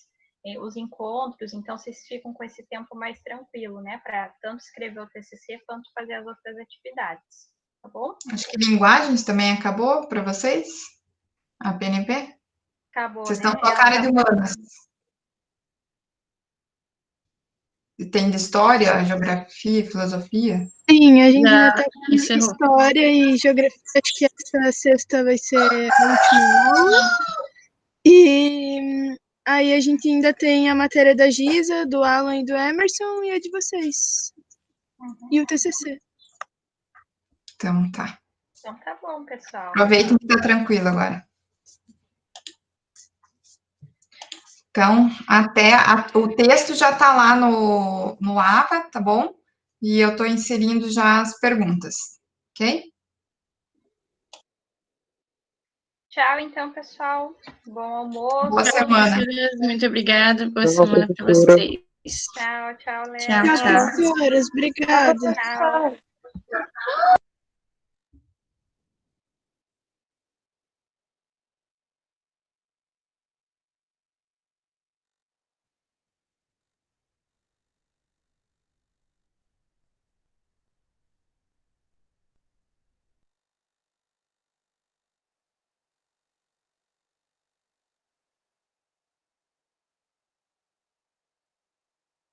os encontros, então vocês ficam com esse tempo mais tranquilo, né? Para tanto escrever o TCC quanto fazer as outras atividades, tá bom? Acho que linguagens também acabou para vocês? A PNP? Acabou, Vocês né? estão com a cara de humanas. E tem de história, geografia, filosofia? Sim, a gente Já já tá com encerrou. história e geografia, acho que essa sexta vai ser a última aula. E aí a gente ainda tem a matéria da Giza, do Alan e do Emerson e a de vocês. E o TCC. Então tá. Então tá bom, pessoal. Aproveitem que tá tranquilo agora. Então, o texto já está lá no APA, tá bom? E eu estou inserindo já as perguntas, ok? Tchau, então, pessoal. Bom almoço. Boa semana. Muito obrigada. Boa semana para vocês. Tchau, Léo. Tchau, Tchau, professoras. Obrigada. Tchau.